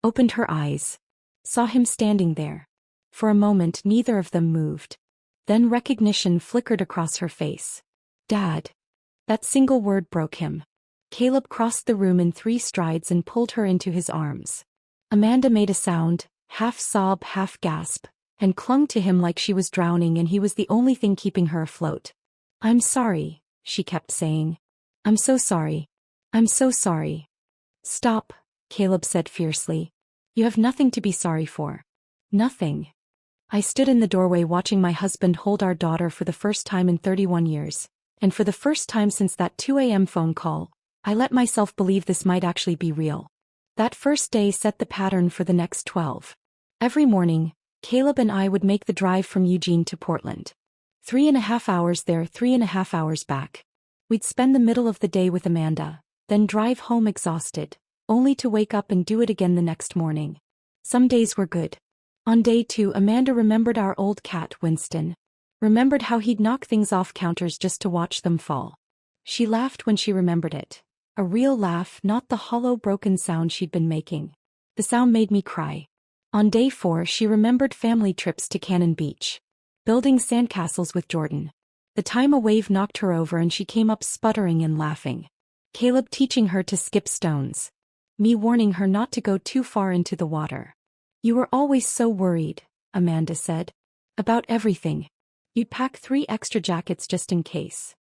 Opened her eyes. Saw him standing there. For a moment neither of them moved. Then recognition flickered across her face. Dad. That single word broke him. Caleb crossed the room in 3 strides and pulled her into his arms. Amanda made a sound, half sob, half gasp, and clung to him like she was drowning and he was the only thing keeping her afloat. I'm sorry, she kept saying. I'm so sorry. I'm so sorry. Stop, Caleb said fiercely. You have nothing to be sorry for. Nothing. I stood in the doorway watching my husband hold our daughter for the first time in 31 years, and for the first time since that 2 a.m. phone call, I let myself believe this might actually be real. That first day set the pattern for the next 12. Every morning, Caleb and I would make the drive from Eugene to Portland. 3.5 hours there, 3.5 hours back. We'd spend the middle of the day with Amanda, then drive home exhausted, only to wake up and do it again the next morning. Some days were good. On day 2, Amanda remembered our old cat, Winston. Remembered how he'd knock things off counters just to watch them fall. She laughed when she remembered it. A real laugh, not the hollow, broken sound she'd been making. The sound made me cry. On day 4, she remembered family trips to Cannon Beach. Building sandcastles with Jordan. The time a wave knocked her over and she came up sputtering and laughing. Caleb teaching her to skip stones. Me warning her not to go too far into the water. You were always so worried, Amanda said. About everything. You'd pack 3 extra jackets just in case.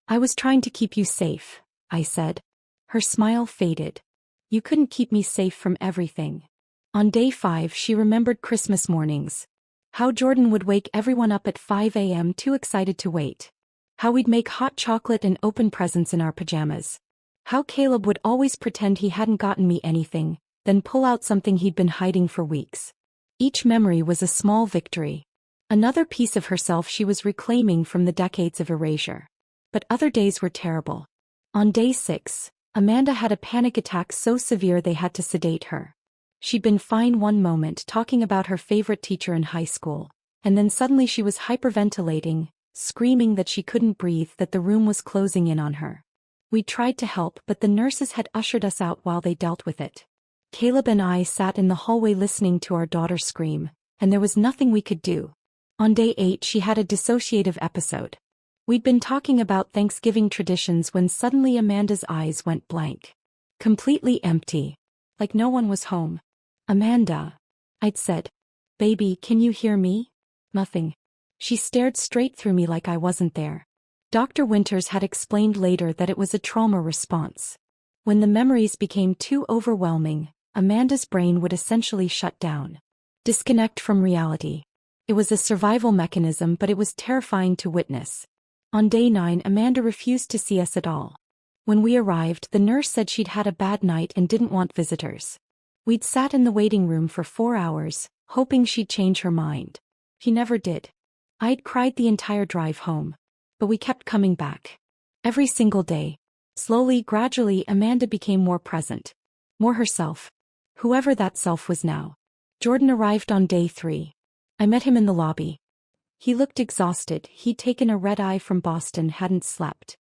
I was trying to keep you safe, I said. Her smile faded. You couldn't keep me safe from everything. On day 5 she remembered Christmas mornings. How Jordan would wake everyone up at 5 a.m. too excited to wait. How we'd make hot chocolate and open presents in our pajamas. How Caleb would always pretend he hadn't gotten me anything, then pull out something he'd been hiding for weeks. Each memory was a small victory. Another piece of herself she was reclaiming from the decades of erasure. But other days were terrible. On day 6, Amanda had a panic attack so severe they had to sedate her. She'd been fine one moment talking about her favorite teacher in high school, and then suddenly she was hyperventilating, screaming that she couldn't breathe, that the room was closing in on her. We tried to help, but the nurses had ushered us out while they dealt with it. Caleb and I sat in the hallway listening to our daughter scream, and there was nothing we could do. On day 8 she had a dissociative episode. We'd been talking about Thanksgiving traditions when suddenly Amanda's eyes went blank. Completely empty. Like no one was home. Amanda. I'd said. Baby, can you hear me? Nothing. She stared straight through me like I wasn't there. Dr. Winters had explained later that it was a trauma response. When the memories became too overwhelming, Amanda's brain would essentially shut down. Disconnect from reality. It was a survival mechanism, but it was terrifying to witness. On day 9, Amanda refused to see us at all. When we arrived, the nurse said she'd had a bad night and didn't want visitors. We'd sat in the waiting room for 4 hours, hoping she'd change her mind. She never did. I'd cried the entire drive home. But we kept coming back. Every single day. Slowly, gradually, Amanda became more present. More herself. Whoever that self was now. Jordan arrived on day 3. I met him in the lobby. He looked exhausted. He'd taken a red-eye from Boston, hadn't slept.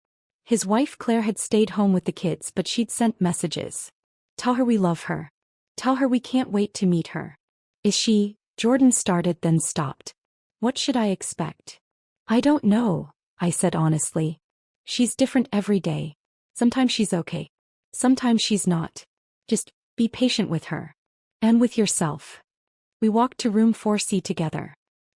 His wife Claire had stayed home with the kids, but she'd sent messages. Tell her we love her. Tell her we can't wait to meet her. Is she? Jordan started, then stopped. What should I expect? I don't know, I said honestly. She's different every day. Sometimes she's okay. Sometimes she's not. Just be patient with her. And with yourself. We walked to room 4C together.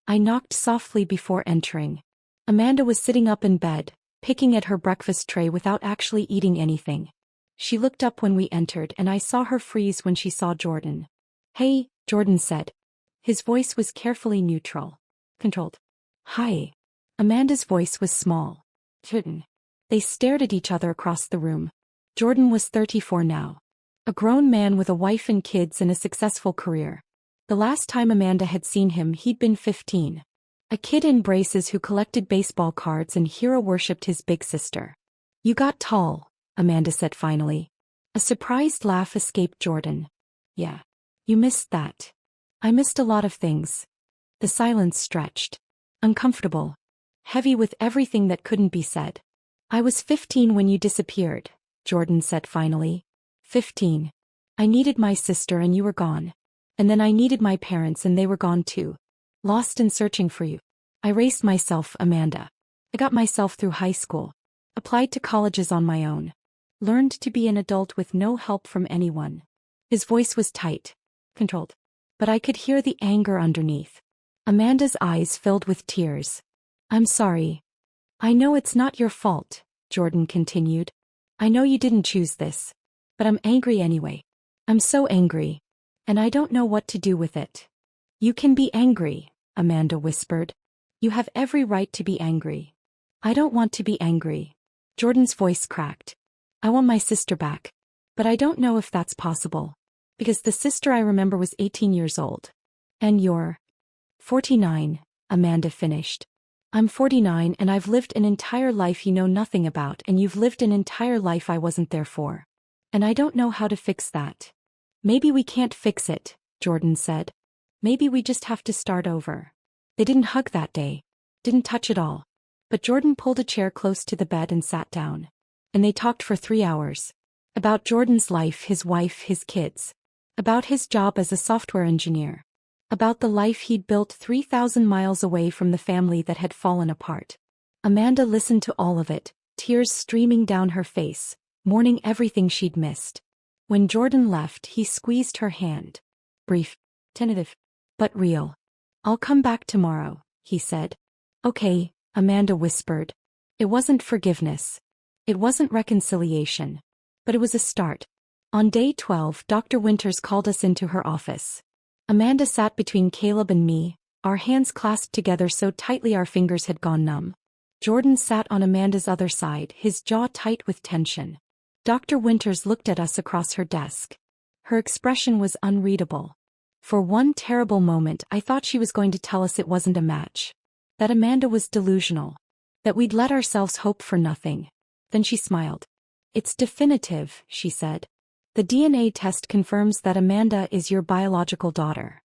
I knocked softly before entering. Amanda was sitting up in bed, picking at her breakfast tray without actually eating anything. She looked up when we entered and I saw her freeze when she saw Jordan. "Hey," Jordan said. His voice was carefully neutral. Controlled. "Hi." Amanda's voice was small. "Jordan." They stared at each other across the room. Jordan was 34 now. A grown man with a wife and kids and a successful career. The last time Amanda had seen him he'd been 15. A kid in braces who collected baseball cards and hero-worshipped his big sister. "You got tall," Amanda said finally. A surprised laugh escaped Jordan. "Yeah. You missed that." "I missed a lot of things." The silence stretched. Uncomfortable. Heavy with everything that couldn't be said. "I was 15 when you disappeared," Jordan said finally. 15. I needed my sister and you were gone. And then I needed my parents and they were gone too. Lost and searching for you. I raced myself, Amanda. I got myself through high school. Applied to colleges on my own. Learned to be an adult with no help from anyone. His voice was tight. Controlled. But I could hear the anger underneath. Amanda's eyes filled with tears. "I'm sorry. I know it's not your fault," Jordan continued. "I know you didn't choose this. But I'm angry anyway. I'm so angry. And I don't know what to do with it." "You can be angry," Amanda whispered. "You have every right to be angry." "I don't want to be angry." Jordan's voice cracked. "I want my sister back. But I don't know if that's possible. Because the sister I remember was 18 years old. And you're 49, Amanda finished. "I'm 49 and I've lived an entire life you know nothing about and you've lived an entire life I wasn't there for. And I don't know how to fix that." "Maybe we can't fix it," Jordan said. "Maybe we just have to start over." They didn't hug that day. Didn't touch at all. But Jordan pulled a chair close to the bed and sat down. And they talked for 3 hours. About Jordan's life, his wife, his kids. About his job as a software engineer. About the life he'd built 3,000 miles away from the family that had fallen apart. Amanda listened to all of it, tears streaming down her face, mourning everything she'd missed. When Jordan left, he squeezed her hand. Brief, tentative, but real. "I'll come back tomorrow," he said. "Okay," Amanda whispered. It wasn't forgiveness. It wasn't reconciliation. But it was a start. On day 12, Dr. Winters called us into her office. Amanda sat between Caleb and me, our hands clasped together so tightly our fingers had gone numb. Jordan sat on Amanda's other side, his jaw tight with tension. Dr. Winters looked at us across her desk. Her expression was unreadable. For one terrible moment I thought she was going to tell us it wasn't a match. That Amanda was delusional. That we'd let ourselves hope for nothing. Then she smiled. "It's definitive," she said. "The DNA test confirms that Amanda is your biological daughter."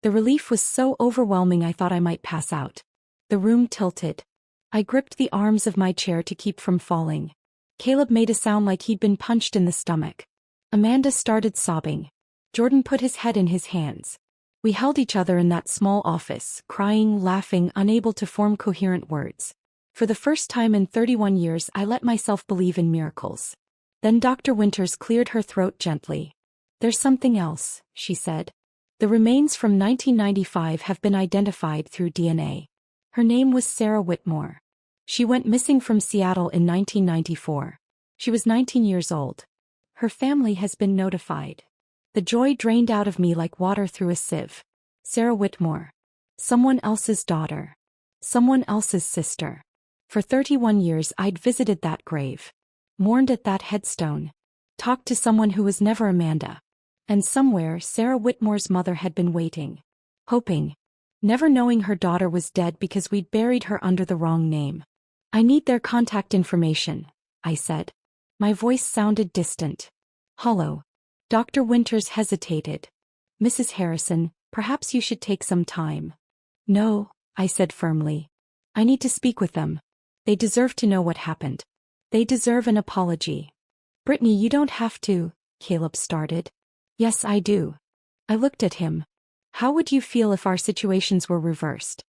The relief was so overwhelming I thought I might pass out. The room tilted. I gripped the arms of my chair to keep from falling. Caleb made a sound like he'd been punched in the stomach. Amanda started sobbing. Jordan put his head in his hands. We held each other in that small office, crying, laughing, unable to form coherent words. For the first time in 31 years I let myself believe in miracles. Then Dr. Winters cleared her throat gently. "There's something else," she said. "The remains from 1995 have been identified through DNA. Her name was Sarah Whitmore. She went missing from Seattle in 1994. She was 19 years old. Her family has been notified." The joy drained out of me like water through a sieve. Sarah Whitmore. Someone else's daughter. Someone else's sister. For 31 years I'd visited that grave. Mourned at that headstone. Talked to someone who was never Amanda. And somewhere Sarah Whitmore's mother had been waiting. Hoping. Never knowing her daughter was dead because we'd buried her under the wrong name. "I need their contact information," I said. My voice sounded distant. Hollow. Dr. Winters hesitated. "Mrs. Harrison, perhaps you should take some time." "No," I said firmly. "I need to speak with them. They deserve to know what happened. They deserve an apology." "Brittany, you don't have to," Caleb started. "Yes, I do." I looked at him. "How would you feel if our situations were reversed?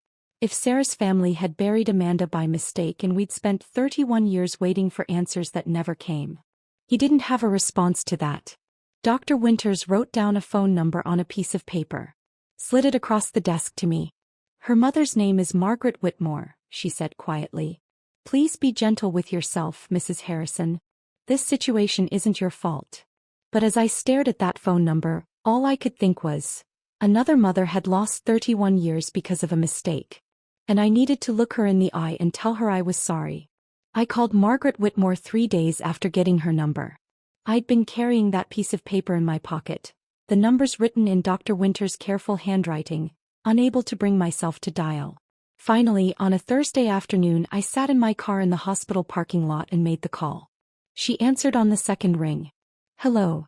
If Sarah's family had buried Amanda by mistake and we'd spent 31 years waiting for answers that never came. He didn't have a response to that. Dr. Winters wrote down a phone number on a piece of paper. Slid it across the desk to me. Her mother's name is Margaret Whitmore, she said quietly. Please be gentle with yourself, Mrs. Harrison. This situation isn't your fault. But as I stared at that phone number, all I could think was, another mother had lost 31 years because of a mistake. And I needed to look her in the eye and tell her I was sorry. I called Margaret Whitmore 3 days after getting her number. I'd been carrying that piece of paper in my pocket, the numbers written in Dr. Winters' careful handwriting, unable to bring myself to dial. Finally, on a Thursday afternoon, I sat in my car in the hospital parking lot and made the call. She answered on the second ring. Hello.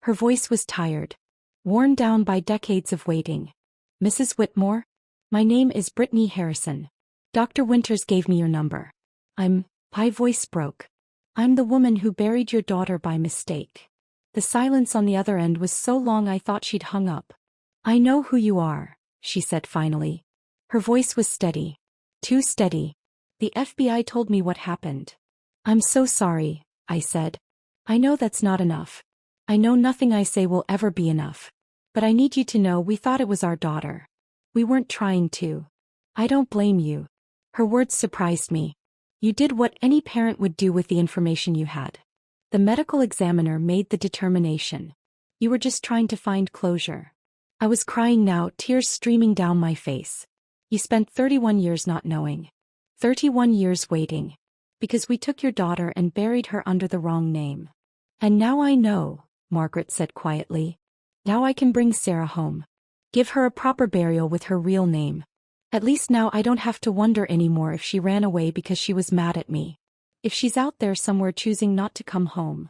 Her voice was tired, worn down by decades of waiting. Mrs. Whitmore? My name is Brittany Harrison. Dr. Winters gave me your number. My voice broke. I'm the woman who buried your daughter by mistake. The silence on the other end was so long I thought she'd hung up. I know who you are, she said finally. Her voice was steady. Too steady. The FBI told me what happened. I'm so sorry, I said. I know that's not enough. I know nothing I say will ever be enough. But I need you to know we thought it was our daughter. We weren't trying to. I don't blame you. Her words surprised me. You did what any parent would do with the information you had. The medical examiner made the determination. You were just trying to find closure. I was crying now, tears streaming down my face. You spent 31 years not knowing. 31 years waiting. Because we took your daughter and buried her under the wrong name. And now I know, Margaret said quietly. Now I can bring Sarah home. Give her a proper burial with her real name. At least now I don't have to wonder anymore if she ran away because she was mad at me. If she's out there somewhere choosing not to come home.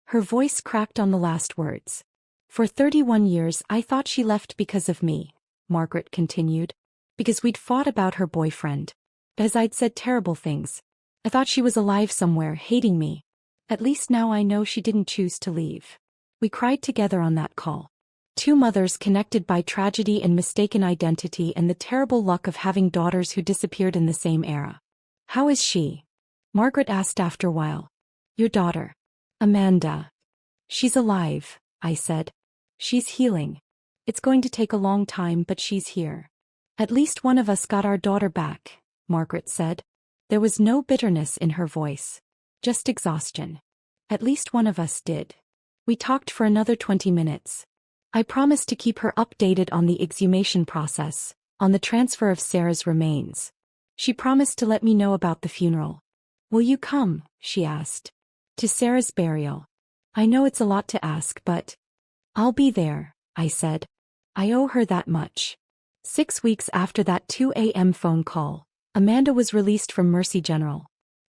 Her voice cracked on the last words. For 31 years I thought she left because of me, Margaret continued. Because we'd fought about her boyfriend. As I'd said terrible things. I thought she was alive somewhere, hating me. At least now I know she didn't choose to leave. We cried together on that call. Two mothers connected by tragedy and mistaken identity and the terrible luck of having daughters who disappeared in the same era. How is she? Margaret asked after a while. Your daughter. Amanda. She's alive, I said. She's healing. It's going to take a long time, but she's here. At least one of us got our daughter back, Margaret said. There was no bitterness in her voice. Just exhaustion. At least one of us did. We talked for another 20 minutes. I promised to keep her updated on the exhumation process, on the transfer of Sarah's remains. She promised to let me know about the funeral. Will you come? She asked. To Sarah's burial. I know it's a lot to ask, but I'll be there, I said. I owe her that much. 6 weeks after that 2 a.m. phone call, Amanda was released from Mercy General.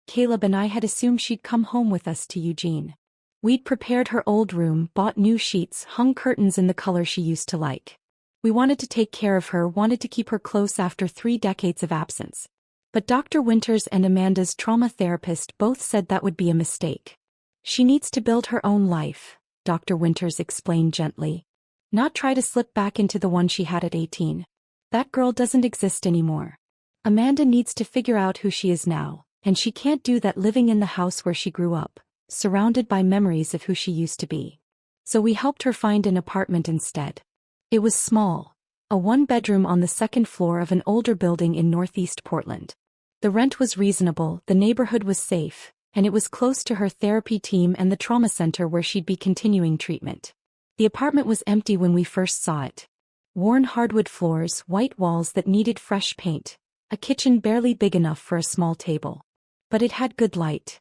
Caleb and I had assumed she'd come home with us to Eugene. We'd prepared her old room, bought new sheets, hung curtains in the color she used to like. We wanted to take care of her, wanted to keep her close after 3 decades of absence. But Dr. Winters and Amanda's trauma therapist both said that would be a mistake. She needs to build her own life, Dr. Winters explained gently. Not try to slip back into the one she had at 18. That girl doesn't exist anymore. Amanda needs to figure out who she is now, and she can't do that living in the house where she grew up, surrounded by memories of who she used to be. So we helped her find an apartment instead. It was small, a 1-bedroom on the 2nd floor of an older building in Northeast Portland. The rent was reasonable, the neighborhood was safe, and it was close to her therapy team and the trauma center where she'd be continuing treatment. The apartment was empty when we first saw it. Worn hardwood floors, white walls that needed fresh paint, a kitchen barely big enough for a small table. But it had good light.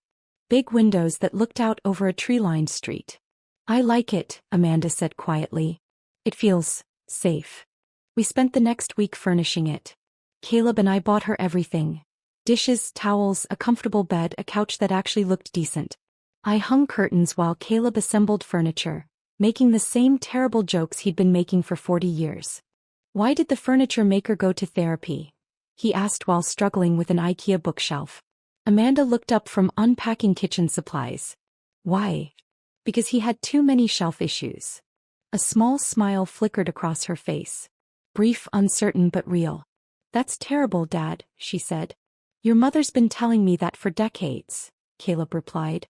Big windows that looked out over a tree-lined street. I like it, Amanda said quietly. It feels safe. We spent the next week furnishing it. Caleb and I bought her everything. Dishes, towels, a comfortable bed, a couch that actually looked decent. I hung curtains while Caleb assembled furniture, making the same terrible jokes he'd been making for 40 years. Why did the furniture maker go to therapy? He asked while struggling with an IKEA bookshelf. Amanda looked up from unpacking kitchen supplies. Why? Because he had too many shelf issues. A small smile flickered across her face. Brief, uncertain but real. That's terrible, Dad, she said. Your mother's been telling me that for decades, Caleb replied.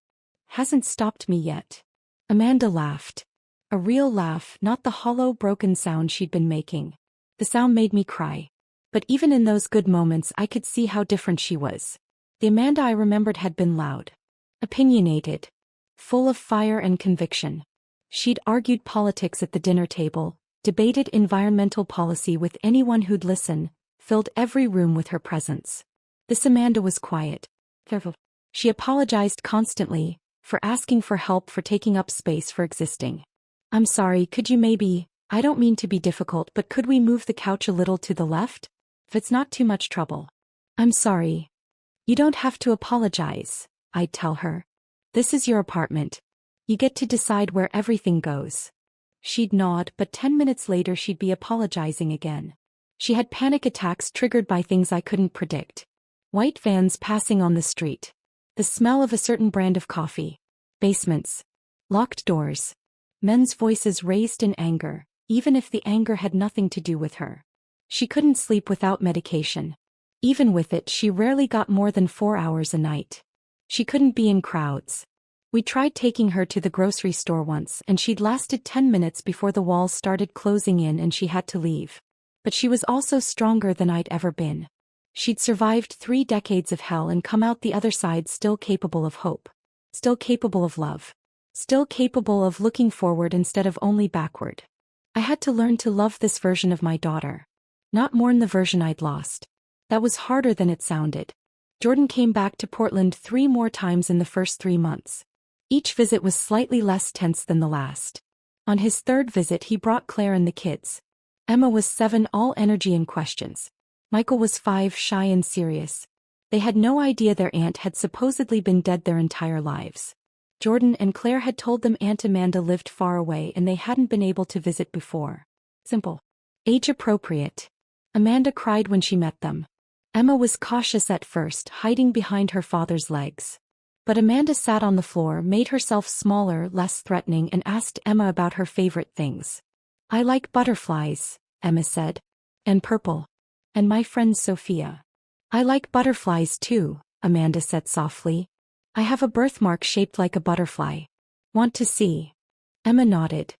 Hasn't stopped me yet. Amanda laughed. A real laugh, not the hollow, broken sound she'd been making. The sound made me cry. But even in those good moments I could see how different she was. The Amanda I remembered had been loud. Opinionated. Full of fire and conviction. She'd argued politics at the dinner table, debated environmental policy with anyone who'd listen, filled every room with her presence. This Amanda was quiet. Careful. She apologized constantly, for asking for help, for taking up space, for existing. I'm sorry, could you maybe, I don't mean to be difficult, but could we move the couch a little to the left? If it's not too much trouble. I'm sorry. You don't have to apologize, I'd tell her. This is your apartment. You get to decide where everything goes. She'd nod, but 10 minutes later she'd be apologizing again. She had panic attacks triggered by things I couldn't predict. White vans passing on the street. The smell of a certain brand of coffee. Basements. Locked doors. Men's voices raised in anger, even if the anger had nothing to do with her. She couldn't sleep without medication. Even with it, she rarely got more than 4 hours a night. She couldn't be in crowds. We tried taking her to the grocery store once, and she'd lasted 10 minutes before the walls started closing in and she had to leave. But she was also stronger than I'd ever been. She'd survived 3 decades of hell and come out the other side still capable of hope. Still capable of love. Still capable of looking forward instead of only backward. I had to learn to love this version of my daughter. Not mourn the version I'd lost. That was harder than it sounded. Jordan came back to Portland 3 more times in the first 3 months. Each visit was slightly less tense than the last. On his 3rd visit he brought Claire and the kids. Emma was 7, all energy and questions. Michael was 5, shy and serious. They had no idea their aunt had supposedly been dead their entire lives. Jordan and Claire had told them Aunt Amanda lived far away and they hadn't been able to visit before. Simple. Age appropriate. Amanda cried when she met them. Emma was cautious at first, hiding behind her father's legs. But Amanda sat on the floor, made herself smaller, less threatening, and asked Emma about her favorite things. I like butterflies, Emma said. And purple. And my friend Sophia. I like butterflies too, Amanda said softly. I have a birthmark shaped like a butterfly. Want to see? Emma nodded.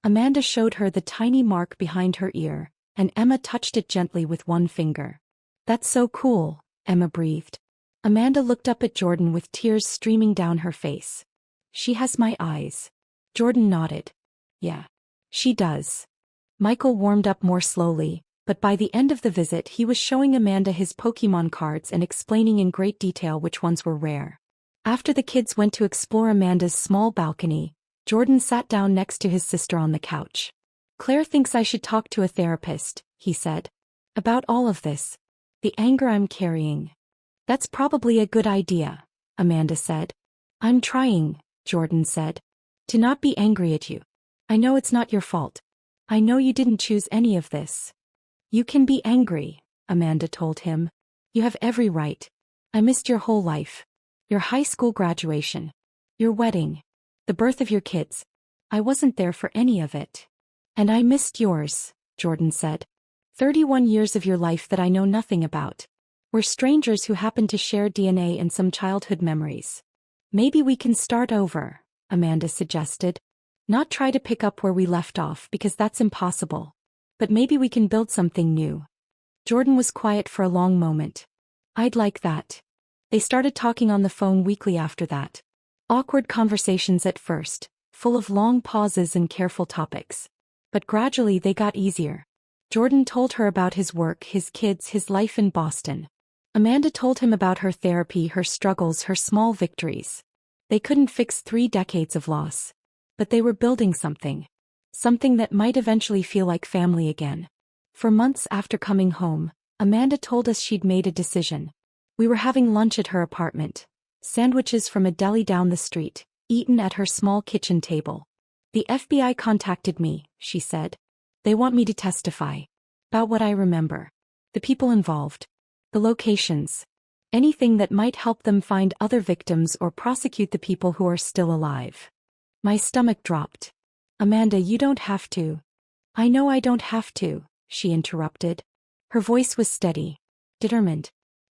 Amanda showed her the tiny mark behind her ear, and Emma touched it gently with one finger. That's so cool, Emma breathed. Amanda looked up at Jordan with tears streaming down her face. She has my eyes. Jordan nodded. Yeah. She does. Michael warmed up more slowly, but by the end of the visit he was showing Amanda his Pokémon cards and explaining in great detail which ones were rare. After the kids went to explore Amanda's small balcony, Jordan sat down next to his sister on the couch. Claire thinks I should talk to a therapist, he said. About all of this. The anger I'm carrying. That's probably a good idea, Amanda said. I'm trying, Jordan said. To not be angry at you. I know it's not your fault. I know you didn't choose any of this. You can be angry, Amanda told him. You have every right. I missed your whole life. Your high school graduation. Your wedding. The birth of your kids. I wasn't there for any of it. And I missed yours, Jordan said. 31 years of your life that I know nothing about. We're strangers who happen to share DNA and some childhood memories. Maybe we can start over, Amanda suggested. Not try to pick up where we left off because that's impossible. But maybe we can build something new. Jordan was quiet for a long moment. I'd like that. They started talking on the phone weekly after that. Awkward conversations at first, full of long pauses and careful topics. But gradually they got easier. Jordan told her about his work, his kids, his life in Boston. Amanda told him about her therapy, her struggles, her small victories. They couldn't fix 3 decades of loss. But they were building something. Something that might eventually feel like family again. For months after coming home, Amanda told us she'd made a decision. We were having lunch at her apartment. Sandwiches from a deli down the street, eaten at her small kitchen table. The FBI contacted me, she said. They want me to testify. About what I remember. The people involved. The locations. Anything that might help them find other victims or prosecute the people who are still alive. My stomach dropped. Amanda, you don't have to. I know I don't have to, she interrupted. Her voice was steady, determined.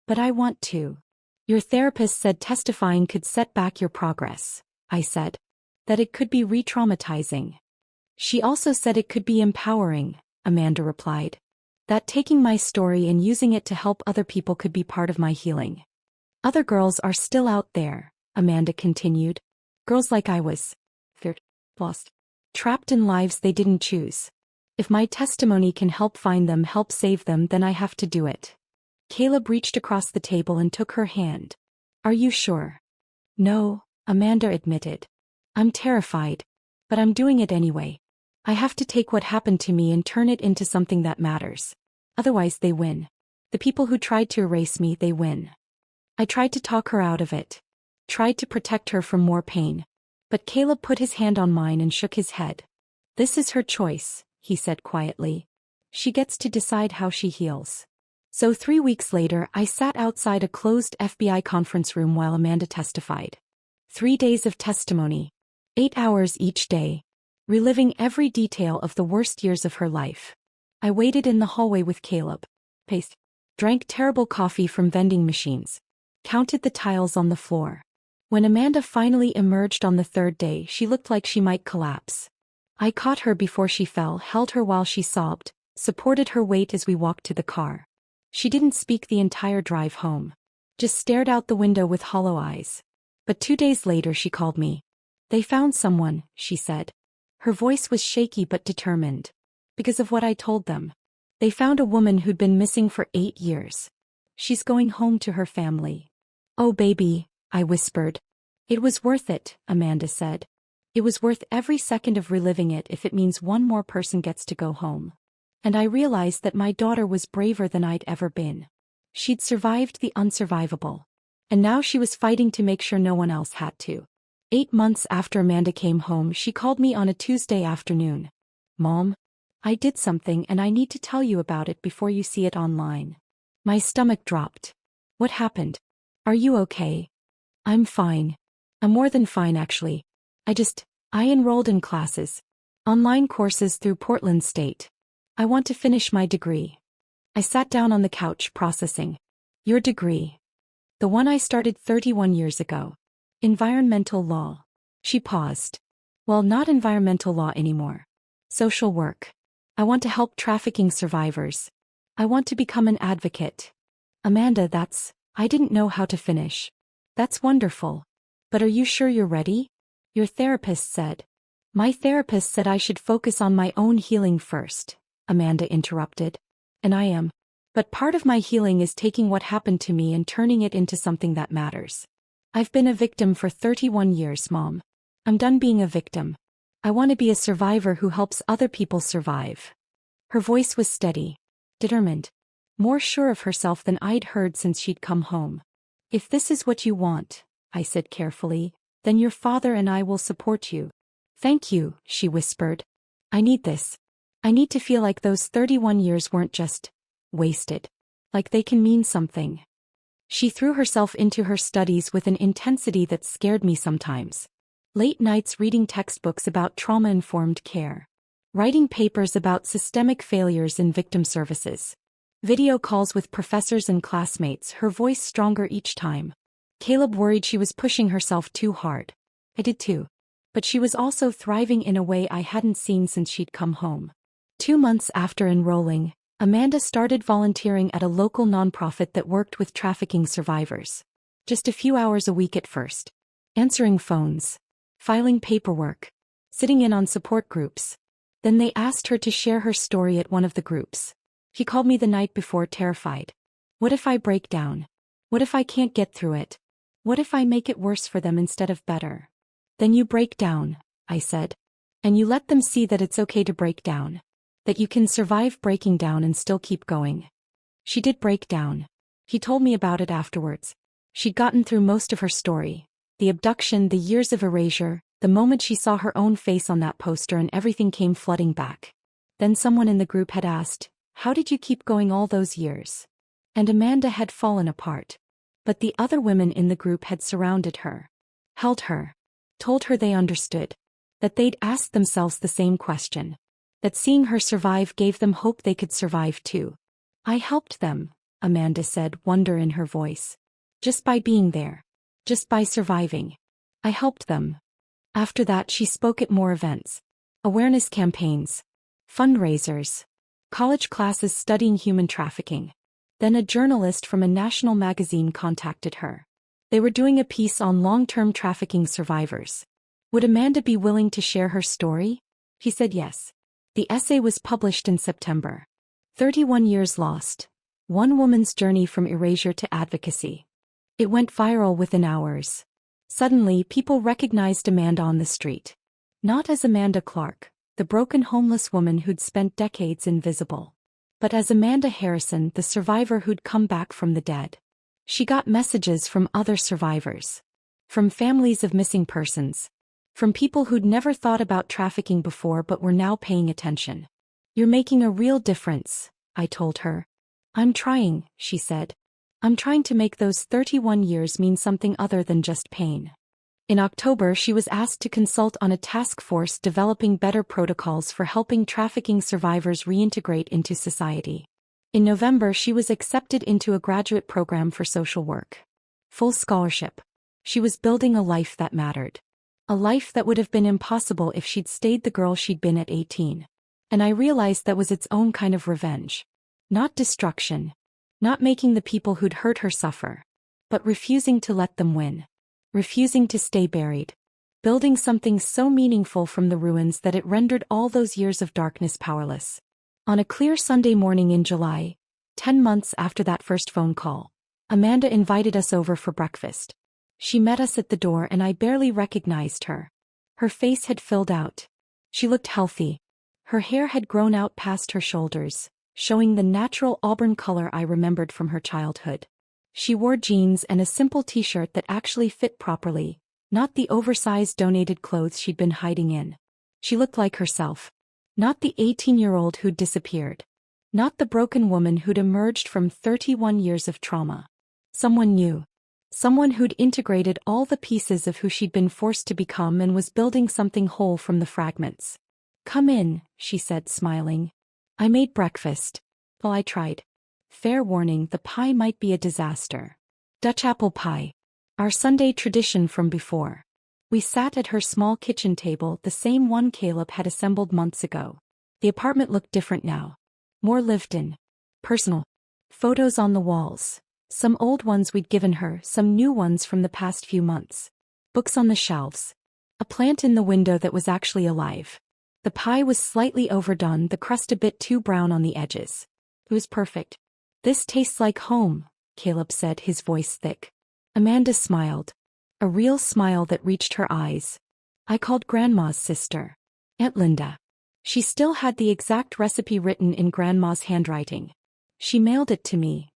But I want to. Your therapist said testifying could set back your progress, I said. That it could be re-traumatizing. She also said it could be empowering, Amanda replied. That taking my story and using it to help other people could be part of my healing. Other girls are still out there, Amanda continued. Girls like I was. Feared. Lost. Trapped in lives they didn't choose. If my testimony can help find them, help save them, then I have to do it. Caleb reached across the table and took her hand. Are you sure? No, Amanda admitted. I'm terrified. But I'm doing it anyway. I have to take what happened to me and turn it into something that matters. Otherwise they win. The people who tried to erase me, they win. I tried to talk her out of it. Tried to protect her from more pain. But Caleb put his hand on mine and shook his head. This is her choice, he said quietly. She gets to decide how she heals. So 3 weeks later, I sat outside a closed FBI conference room while Amanda testified. 3 days of testimony. 8 hours each day. Reliving every detail of the worst years of her life. I waited in the hallway with Caleb. Paced. Drank terrible coffee from vending machines. Counted the tiles on the floor. When Amanda finally emerged on the 3rd day, she looked like she might collapse. I caught her before she fell, held her while she sobbed, supported her weight as we walked to the car. She didn't speak the entire drive home. Just stared out the window with hollow eyes. But 2 days later she called me. They found someone, she said. Her voice was shaky but determined. Because of what I told them. They found a woman who'd been missing for 8 years. She's going home to her family. Oh baby, I whispered. It was worth it, Amanda said. It was worth every second of reliving it if it means one more person gets to go home. And I realized that my daughter was braver than I'd ever been. She'd survived the unsurvivable. And now she was fighting to make sure no one else had to. 8 months after Amanda came home, she called me on a Tuesday afternoon. Mom, I did something and I need to tell you about it before you see it online. My stomach dropped. What happened? Are you okay? I'm fine. I'm more than fine actually. I enrolled in classes. Online courses through Portland State. I want to finish my degree. I sat down on the couch processing. Your degree. The one I started 31 years ago. Environmental law. She paused. Well, not environmental law anymore. Social work. I want to help trafficking survivors. I want to become an advocate. Amanda, I didn't know how to finish. That's wonderful. But are you sure you're ready? Your therapist said. My therapist said I should focus on my own healing first, Amanda interrupted. And I am. But part of my healing is taking what happened to me and turning it into something that matters. I've been a victim for 31 years, Mom. I'm done being a victim. I want to be a survivor who helps other people survive. Her voice was steady, determined, more sure of herself than I'd heard since she'd come home. If this is what you want, I said carefully, then your father and I will support you. Thank you, she whispered. I need this. I need to feel like those 31 years weren't just wasted. Like they can mean something. She threw herself into her studies with an intensity that scared me sometimes. Late nights reading textbooks about trauma-informed care. Writing papers about systemic failures in victim services. Video calls with professors and classmates, her voice stronger each time. Caleb worried she was pushing herself too hard. I did too. But she was also thriving in a way I hadn't seen since she'd come home. 2 months after enrolling, Amanda started volunteering at a local nonprofit that worked with trafficking survivors. Just a few hours a week at first. Answering phones. Filing paperwork. Sitting in on support groups. Then they asked her to share her story at one of the groups. She called me the night before, terrified. What if I break down? What if I can't get through it? What if I make it worse for them instead of better? Then you break down, I said. And you let them see that it's okay to break down. That you can survive breaking down and still keep going. She did break down. He told me about it afterwards. She'd gotten through most of her story. The abduction, the years of erasure, the moment she saw her own face on that poster, and everything came flooding back. Then someone in the group had asked, how did you keep going all those years? And Amanda had fallen apart. But the other women in the group had surrounded her. Held her. Told her they understood. That they'd asked themselves the same question. That seeing her survive gave them hope they could survive too. I helped them, Amanda said, wonder in her voice. Just by being there. Just by surviving. I helped them. After that she spoke at more events. Awareness campaigns. Fundraisers. College classes studying human trafficking. Then a journalist from a national magazine contacted her. They were doing a piece on long-term trafficking survivors. Would Amanda be willing to share her story? He said yes. The essay was published in September. 31 years lost. One woman's journey from erasure to advocacy. It went viral within hours. Suddenly, people recognized Amanda on the street. Not as Amanda Clark, the broken homeless woman who'd spent decades invisible, but as Amanda Harrison, the survivor who'd come back from the dead. She got messages from other survivors. From families of missing persons. From people who'd never thought about trafficking before but were now paying attention. You're making a real difference, I told her. I'm trying, she said. I'm trying to make those 31 years mean something other than just pain. In October, she was asked to consult on a task force developing better protocols for helping trafficking survivors reintegrate into society. In November, she was accepted into a graduate program for social work. Full scholarship. She was building a life that mattered. A life that would have been impossible if she'd stayed the girl she'd been at 18. And I realized that was its own kind of revenge. Not destruction. Not making the people who'd hurt her suffer. But refusing to let them win. Refusing to stay buried. Building something so meaningful from the ruins that it rendered all those years of darkness powerless. On a clear Sunday morning in July, 10 months after that first phone call, Amanda invited us over for breakfast. She met us at the door and I barely recognized her. Her face had filled out. She looked healthy. Her hair had grown out past her shoulders, showing the natural auburn color I remembered from her childhood. She wore jeans and a simple t-shirt that actually fit properly, not the oversized donated clothes she'd been hiding in. She looked like herself. Not the 18-year-old who'd disappeared. Not the broken woman who'd emerged from 31 years of trauma. Someone new. Someone who'd integrated all the pieces of who she'd been forced to become and was building something whole from the fragments. Come in, she said, smiling. I made breakfast. Well, I tried. Fair warning, the pie might be a disaster. Dutch apple pie. Our Sunday tradition from before. We sat at her small kitchen table, the same one Caleb had assembled months ago. The apartment looked different now. More lived in. Personal. Photos on the walls. Some old ones we'd given her, some new ones from the past few months. Books on the shelves. A plant in the window that was actually alive. The pie was slightly overdone, the crust a bit too brown on the edges. It was perfect. This tastes like home, Caleb said, his voice thick. Amanda smiled. A real smile that reached her eyes. I called Grandma's sister. Aunt Linda. She still had the exact recipe written in Grandma's handwriting. She mailed it to me.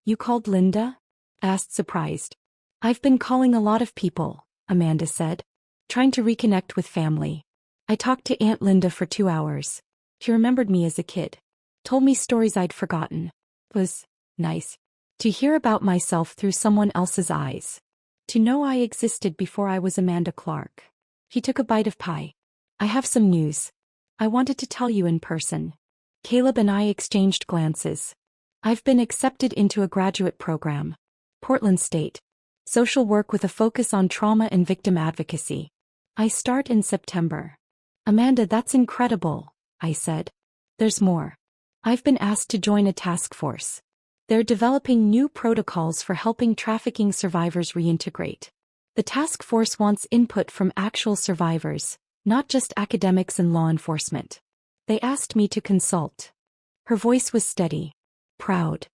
You called Linda? Asked, surprised. I've been calling a lot of people, Amanda said. Trying to reconnect with family. I talked to Aunt Linda for 2 hours. She remembered me as a kid. Told me stories I'd forgotten. It was nice. To hear about myself through someone else's eyes. To know I existed before I was Amanda Clark. He took a bite of pie. I have some news. I wanted to tell you in person. Caleb and I exchanged glances. I've been accepted into a graduate program. Portland State. Social work with a focus on trauma and victim advocacy. I start in September. Amanda, that's incredible, I said. There's more. I've been asked to join a task force. They're developing new protocols for helping trafficking survivors reintegrate. The task force wants input from actual survivors, not just academics and law enforcement. They asked me to consult. Her voice was steady. Proud.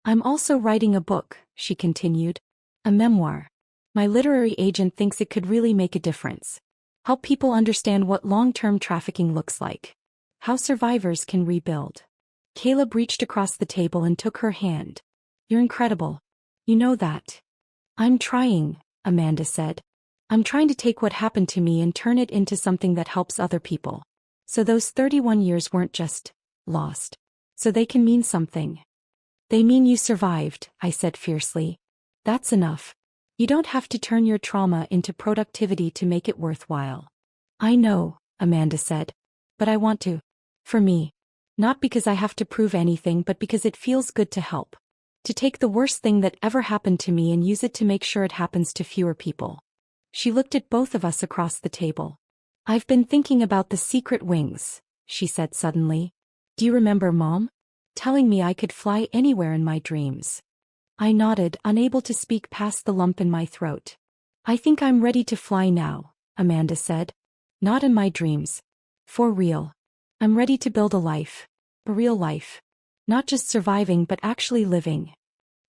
I'm also writing a book, she continued. A memoir. My literary agent thinks it could really make a difference. Help people understand what long-term trafficking looks like. How survivors can rebuild. Caleb reached across the table and took her hand. You're incredible. You know that. I'm trying, Amanda said. I'm trying to take what happened to me and turn it into something that helps other people. So those 31 years weren't just lost. So they can mean something. They mean you survived, I said fiercely. That's enough. You don't have to turn your trauma into productivity to make it worthwhile. I know, Amanda said. But I want to. For me. Not because I have to prove anything, but because it feels good to help. To take the worst thing that ever happened to me and use it to make sure it happens to fewer people. She looked at both of us across the table. I've been thinking about the secret wings, she said suddenly. Do you remember Mom? Telling me I could fly anywhere in my dreams. I nodded, unable to speak past the lump in my throat. I think I'm ready to fly now, Amanda said. Not in my dreams. For real. I'm ready to build a life. A real life. Not just surviving but actually living.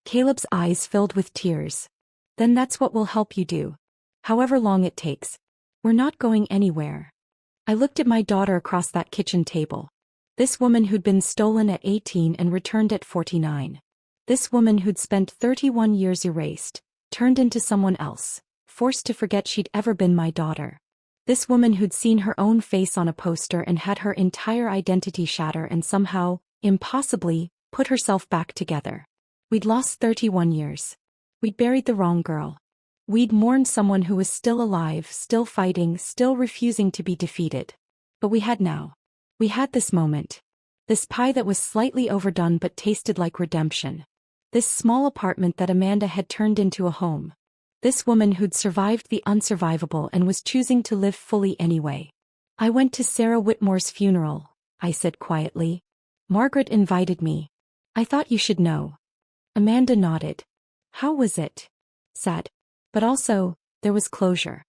Caleb's eyes filled with tears. Then that's what we'll help you do. However long it takes. We're not going anywhere. I looked at my daughter across that kitchen table. This woman who'd been stolen at 18 and returned at 49. This woman who'd spent 31 years erased, turned into someone else, forced to forget she'd ever been my daughter. This woman who'd seen her own face on a poster and had her entire identity shatter and somehow, impossibly, put herself back together. We'd lost 31 years. We'd buried the wrong girl. We'd mourned someone who was still alive, still fighting, still refusing to be defeated. But we had now. We had this moment. This pie that was slightly overdone but tasted like redemption. This small apartment that Amanda had turned into a home. This woman who'd survived the unsurvivable and was choosing to live fully anyway. I went to Sarah Whitmore's funeral, I said quietly. Margaret invited me. I thought you should know. Amanda nodded. How was it? Sad. But also, there was closure.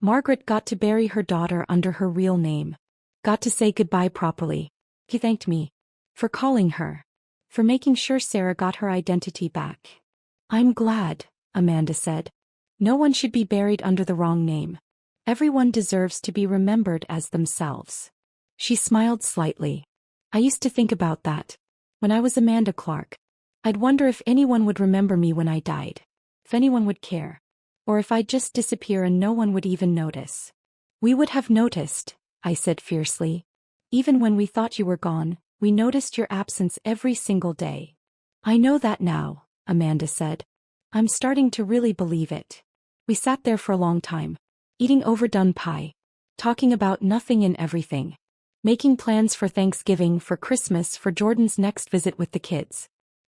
Margaret got to bury her daughter under her real name. Got to say goodbye properly. He thanked me. For calling her. For making sure Sarah got her identity back. I'm glad, Amanda said. No one should be buried under the wrong name. Everyone deserves to be remembered as themselves. She smiled slightly. I used to think about that. When I was Amanda Clark. I'd wonder if anyone would remember me when I died. If anyone would care. Or if I'd just disappear and no one would even notice. We would have noticed, I said fiercely. Even when we thought you were gone, we noticed your absence every single day. I know that now, Amanda said. I'm starting to really believe it. We sat there for a long time. Eating overdone pie. Talking about nothing and everything. Making plans for Thanksgiving, for Christmas, for Jordan's next visit with the kids.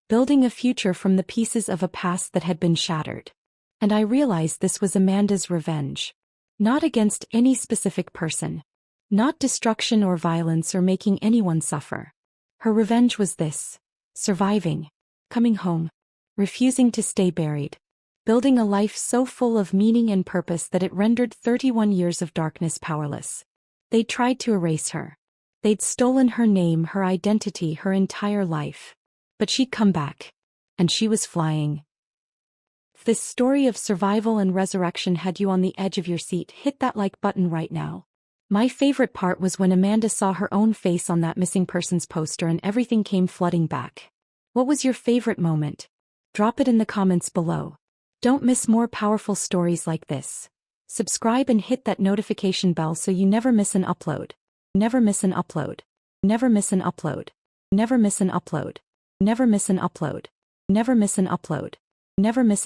Building a future from the pieces of a past that had been shattered. And I realized this was Amanda's revenge. Not against any specific person. Not destruction or violence or making anyone suffer. Her revenge was this. Surviving. Coming home. Refusing to stay buried. Building a life so full of meaning and purpose that it rendered 31 years of darkness powerless. They'd tried to erase her. They'd stolen her name, her identity, her entire life. But she'd come back. And she was flying. If this story of survival and resurrection had you on the edge of your seat, hit that like button right now. My favorite part was when Amanda saw her own face on that missing persons poster and everything came flooding back. What was your favorite moment? Drop it in the comments below. Don't miss more powerful stories like this. Subscribe and hit that notification bell so you never miss an upload. Never miss an upload. Never miss an upload. Never miss an upload. Never miss an upload. Never miss an upload. Never miss